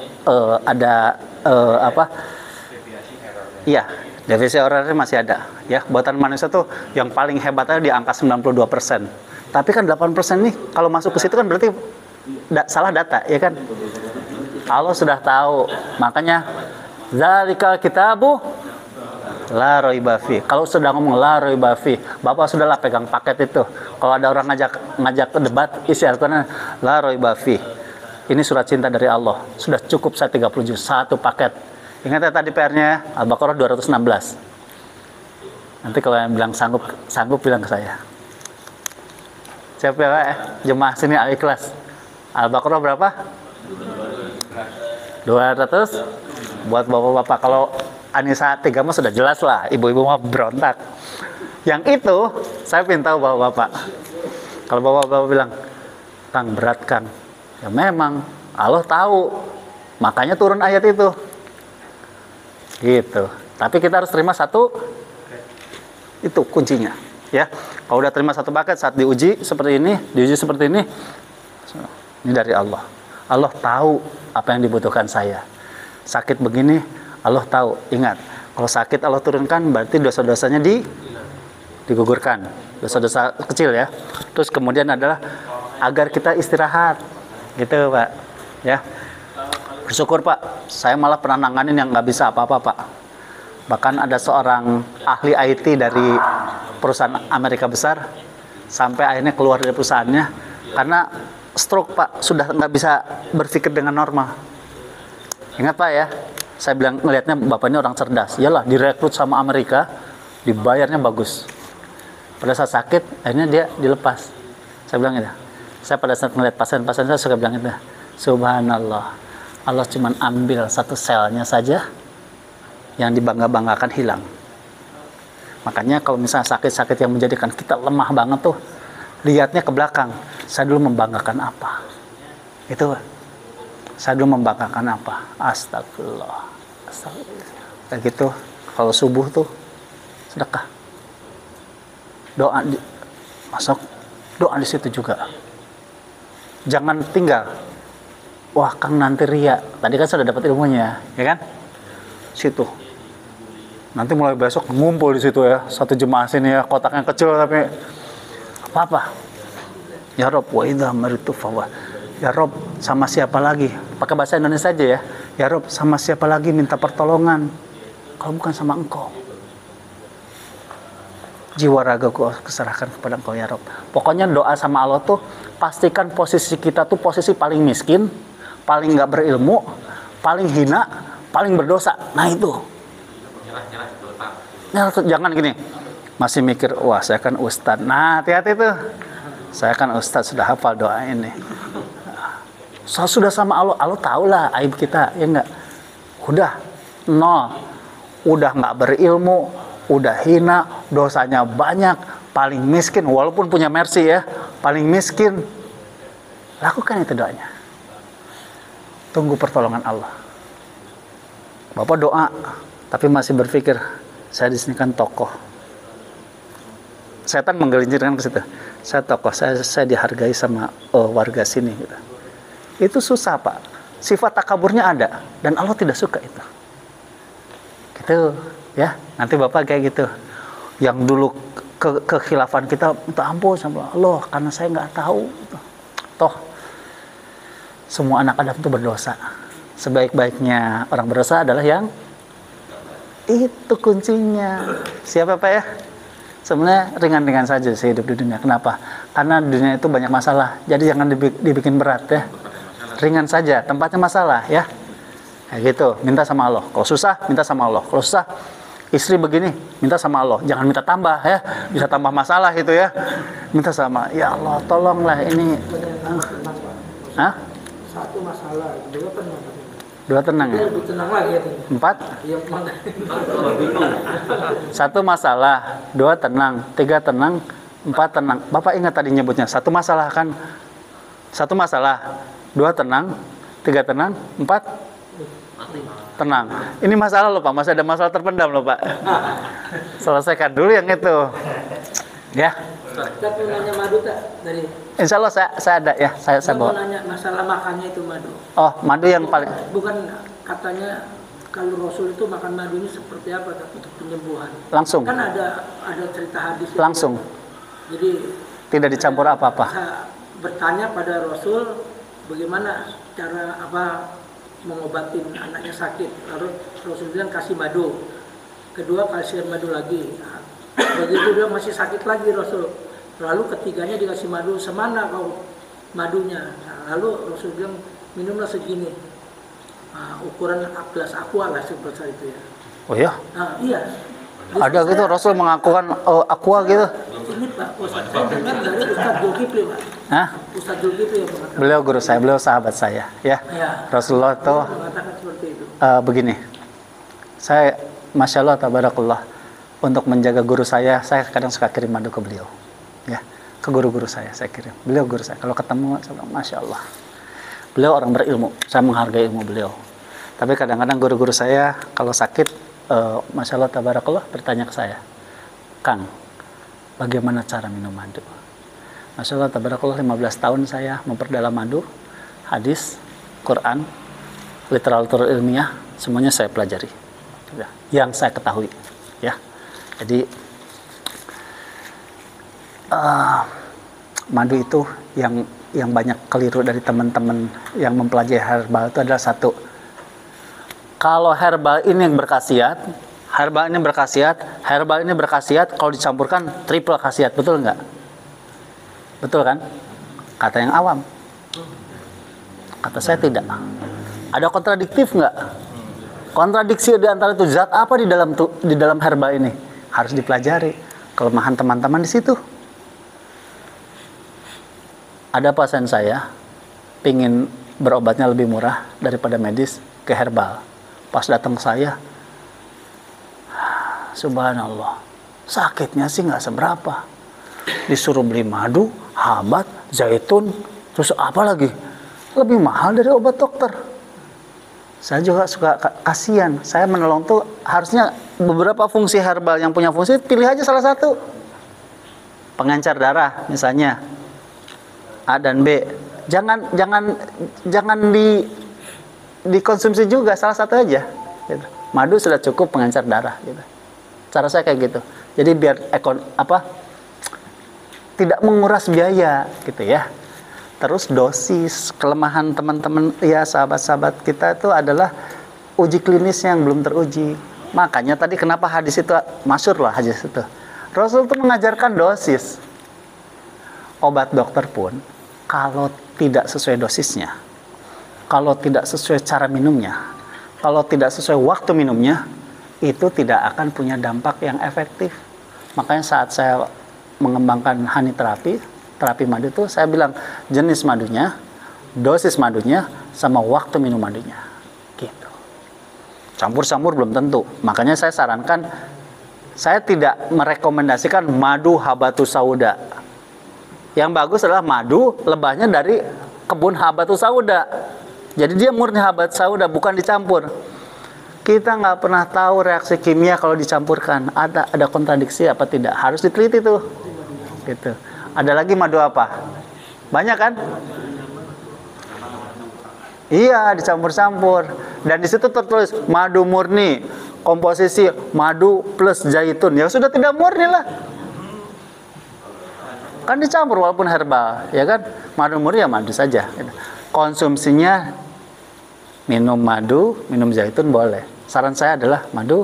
apa? Iya, deviasi errornya masih ada. Ya, buatan manusia tuh yang paling hebatnya di angka 92%. Tapi kan 8% nih, kalau masuk ke situ kan berarti salah data, ya kan? Allah sudah tahu, makanya zalikal kitabu la raiba fi. Kalau sudah ngomong la raiba fi, Bapak sudahlah pegang paket itu. Kalau ada orang ngajak ke debat, isi Al-Qur'an la raiba fi. Ini surat cinta dari Allah. Sudah cukup saya 30 juz, satu paket. Ingat ya tadi PR-nya Al-Baqarah 216. Nanti kalau yang bilang sanggup bilang ke saya. Siapa ya? Jemaah sini Al-Ikhlas. Al-Baqarah berapa? 200. Buat bapak-bapak, kalau Anissa 3 mah sudah jelas lah, ibu-ibu mah berontak. Yang itu saya pengen tahu bapak-bapak. Kalau bapak-bapak bilang, Kang berat Kang, ya memang Allah tahu, makanya turun ayat itu. Gitu. Tapi kita harus terima satu, itu kuncinya. Ya, kalau udah terima satu paket, saat diuji seperti ini, ini dari Allah. Allah tahu apa yang dibutuhkan saya. Sakit begini, Allah tahu. Ingat, kalau sakit Allah turunkan, berarti dosa-dosanya digugurkan. Dosa-dosa kecil ya. Terus kemudian adalah agar kita istirahat. Gitu Pak. Ya. Bersyukur Pak, saya malah pernah nanganin yang nggak bisa apa-apa Pak. Bahkan ada seorang ahli IT dari perusahaan Amerika besar, sampai akhirnya keluar dari perusahaannya karena stroke Pak, sudah nggak bisa berpikir dengan normal. Ingat Pak ya, saya bilang ngelihatnya bapak ini orang cerdas. Iyalah, direkrut sama Amerika, dibayarnya bagus. Pada saat sakit, akhirnya dia dilepas. Saya bilang gitu. Saya pada saat ngelihat pasien-pasien saya suka bilang gitu. Subhanallah, Allah cuma ambil satu selnya saja, yang dibangga-banggakan hilang. Makanya kalau misalnya sakit-sakit yang menjadikan kita lemah banget tuh, lihatnya ke belakang. Saya dulu membanggakan apa? Itu Pak. Saya dulu membanggakan apa? Astagfirullah. Kayak gitu. Kalau subuh tuh sedekah. Doa masuk, doa di situ juga. Jangan tinggal. Wah, Kang nanti ria. Tadi kan sudah dapat ilmunya, ya kan? Situ. Nanti mulai besok ngumpul di situ ya. Satu jemaah sini ya, kotaknya kecil tapi apa-apa. Ya Rob, wa idza maritu fawa. Ya Rob, sama siapa lagi? Pakai bahasa Indonesia aja ya. Ya Rob, sama siapa lagi minta pertolongan? Kalau bukan sama Engkau. jiwa ragaku kuserahkan kepada Engkau ya Rob. Pokoknya doa sama Allah tuh pastikan posisi kita tuh posisi paling miskin, paling nggak berilmu, paling hina, paling berdosa. Nah itu. Nah, jangan gini, masih mikir, wah saya kan ustadz. Nah hati-hati tuh, saya kan ustadz sudah hafal doa ini. So, sudah sama Allah, Allah tahu lah aib kita, ya enggak? Udah nol, udah nggak berilmu, udah hina, dosanya banyak, paling miskin, walaupun punya mercy ya, paling miskin. Lakukan itu doanya. Tunggu pertolongan Allah. Bapak doa, tapi masih berpikir, saya di sini kan tokoh. Setan menggelincirkan ke situ. Saya tokoh, saya dihargai sama warga sini. Gitu. Itu susah Pak. Sifat takaburnya ada, dan Allah tidak suka itu. Gitu, ya. Nanti Bapak kayak gitu. Yang dulu kekhilafan kita minta ampun sama Allah karena saya nggak tahu. Toh, semua anak Adam itu berdosa. Sebaik-baiknya orang berdosa adalah yang itu kuncinya. Siapa Pak ya? Sebenarnya ringan-ringan saja sih hidup di dunia. Kenapa? Karena dunia itu banyak masalah. Jadi jangan dibikin berat ya. Ringan saja, tempatnya masalah ya. Kayak gitu, minta sama Allah. Kalau susah, minta sama Allah. Kalau susah, istri begini, minta sama Allah. Jangan minta tambah ya. Bisa tambah masalah itu ya. Minta sama, ya Allah tolonglah ini. Hah? Satu masalah, dua tenang. Dua tenang ya? Lebih tenang lagi ya. Empat? Iya, mana? Satu masalah, dua tenang, tiga tenang, empat tenang. Bapak ingat tadi nyebutnya, satu masalah kan? Satu masalah, dua tenang, tiga tenang, empat tenang. Ini masalah loh Pak, masih ada masalah terpendam loh Pak. Selesaikan dulu yang itu. Ya. Kita mau nanya madu tak dari? Insya Allah saya ada ya, saya mau bawa. nanya masalah makannya itu madu. Oh, madu yang paling. Bukan katanya kalau Rasul itu makan madunya seperti apa untuk penyembuhan? Langsung. Kan ada cerita hadis. Langsung. Jadi tidak dicampur apa-apa. Saya bertanya pada Rasul bagaimana cara mengobatin anaknya sakit. Lalu Rasul bilang kasih madu. Kedua kasih madu lagi. Begitu dia masih sakit lagi Rasul. Lalu ketiganya dikasih madu, semana kau madunya. Nah, lalu Rasul bilang minumlah segini. Ukuran gelas aqua lah seperti itu ya. Oh ya? Nah, iya. Ada gitu Rasul mengakukan aqua gitu. Ini Pak, saya dengar dari Ustadz Zulkifli Pak. Hah? Ustadz Zulkifli yang mengatakan. Beliau guru saya, beliau sahabat saya, ya. Ya. Rasulullah itu Mengatakan seperti itu. begini. Saya, masya Allah, tabarakallah, untuk menjaga guru saya kadang suka kirim madu ke beliau, ya, ke guru-guru saya kirim. Beliau guru saya. Kalau ketemu, saya bilang, masya Allah, beliau orang berilmu. Saya menghargai ilmu beliau. Tapi kadang-kadang guru-guru saya kalau sakit, masya Allah, tabarakallah, bertanya ke saya, Kang, bagaimana cara minum madu? Masya Allah, tabarakallah, 15 tahun saya memperdalam madu, hadis, Quran, literatur ilmiah, semuanya saya pelajari, yang saya ketahui, ya. Jadi madu itu yang banyak keliru dari teman-teman yang mempelajari herbal itu adalah satu. Kalau herbal ini yang berkhasiat, herbal ini berkhasiat, kalau dicampurkan triple khasiat, betul nggak? Betul kan? Kata yang awam. Kata saya tidak. Ada kontradiktif nggak? Kontradiksi di antara itu, zat apa di dalam herbal ini? Harus dipelajari. Kelemahan teman-teman di situ. Ada pasien saya pingin berobatnya lebih murah daripada medis, ke herbal. Pas datang saya, subhanallah, sakitnya sih nggak seberapa. Disuruh beli madu, habat, zaitun, terus apa lagi? Lebih mahal dari obat dokter. Saya juga suka kasihan. Saya menolong tuh harusnya beberapa fungsi herbal yang punya fungsi, pilih aja salah satu. Pengencer darah misalnya, A dan B. Jangan dikonsumsi juga, salah satu aja. Gitu. Madu sudah cukup pengencer darah. Gitu. Cara saya kayak gitu. Jadi biar tidak menguras biaya, gitu ya. Terus dosis, kelemahan teman-teman, ya sahabat-sahabat kita itu adalah uji klinisnya yang belum teruji. Makanya tadi kenapa hadis itu masyhur lah hadis itu. Rasul itu mengajarkan dosis. Obat dokter pun kalau tidak sesuai dosisnya, kalau tidak sesuai cara minumnya, kalau tidak sesuai waktu minumnya, itu tidak akan punya dampak yang efektif. Makanya saat saya mengembangkan honey terapi madu itu, saya bilang jenis madunya, dosis madunya, sama waktu minum madunya. Gitu. Campur-campur belum tentu. Makanya saya sarankan, saya tidak merekomendasikan madu habatus sauda. Yang bagus adalah madu lebahnya dari kebun habatus sauda. Jadi dia murni habatus sauda, bukan dicampur. Kita nggak pernah tahu reaksi kimia kalau dicampurkan. Ada kontradiksi apa tidak? Harus diteliti tuh. Gitu. Ada lagi madu apa? Banyak kan? Iya, dicampur-campur. Dan di situ tertulis madu murni, komposisi madu plus zaitun. Ya sudah tidak murni lah. Kan dicampur walaupun herbal, ya kan? Madu murni ya madu saja. Konsumsinya minum madu, minum zaitun boleh. Saran saya adalah madu.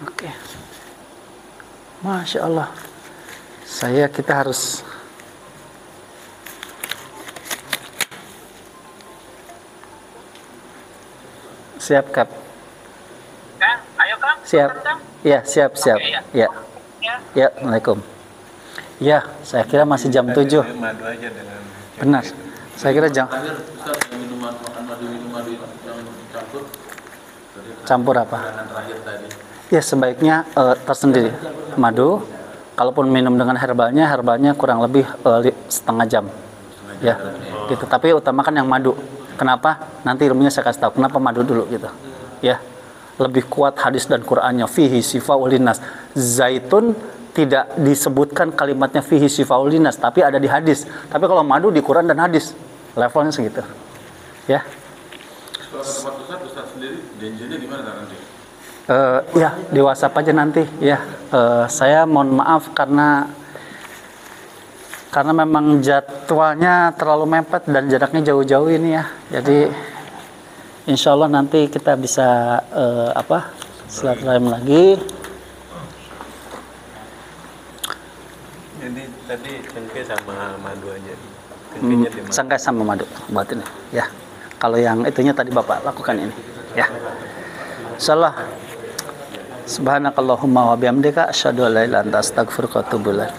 Oke. Masya Allah. Kita harus siap, Kap. Kang, ayo Kang. Siap. Ya, siap. Oke, ya. Ya. Ya, Assalamualaikum. Ya, saya kira masih jam 7. Madu aja dengan Benar. Saya kira jam Terakhir Ustaz yang minuman makan madu minum madu yang campur. campur apa? Yang terakhir tadi. Ya, sebaiknya tersendiri. Madu, kalaupun minum dengan herbalnya kurang lebih setengah jam. Ya, gitu. Tapi utamakan yang madu. Kenapa? Nanti ilmunya saya kasih tahu. Kenapa madu dulu gitu? Ya, lebih kuat hadis dan Qur'annya. Fihi sifaul linnas. Zaitun tidak disebutkan kalimatnya fihi sifaul linnas, tapi ada di hadis. Tapi kalau madu di Quran dan hadis, levelnya segitu. Ya. Kalau tempat Ustaz sendiri janjinya di mana nanti? Ya, di WhatsApp aja nanti. Ya, saya mohon maaf karena memang jadwalnya terlalu mepet dan jaraknya jauh-jauh ini ya. Jadi insya Allah nanti kita bisa silaturahim lagi. Jadi tadi cengkeh sama madu aja. Cengkehnya di mana? Sangkai sama madu buat ini ya. Kalau yang itunya tadi Bapak lakukan ini ya. Insyaallah. Subhanakallahumma wa bihamdika asyhadu an la ilaha illa anta astaghfiruka wa atubu ilaik.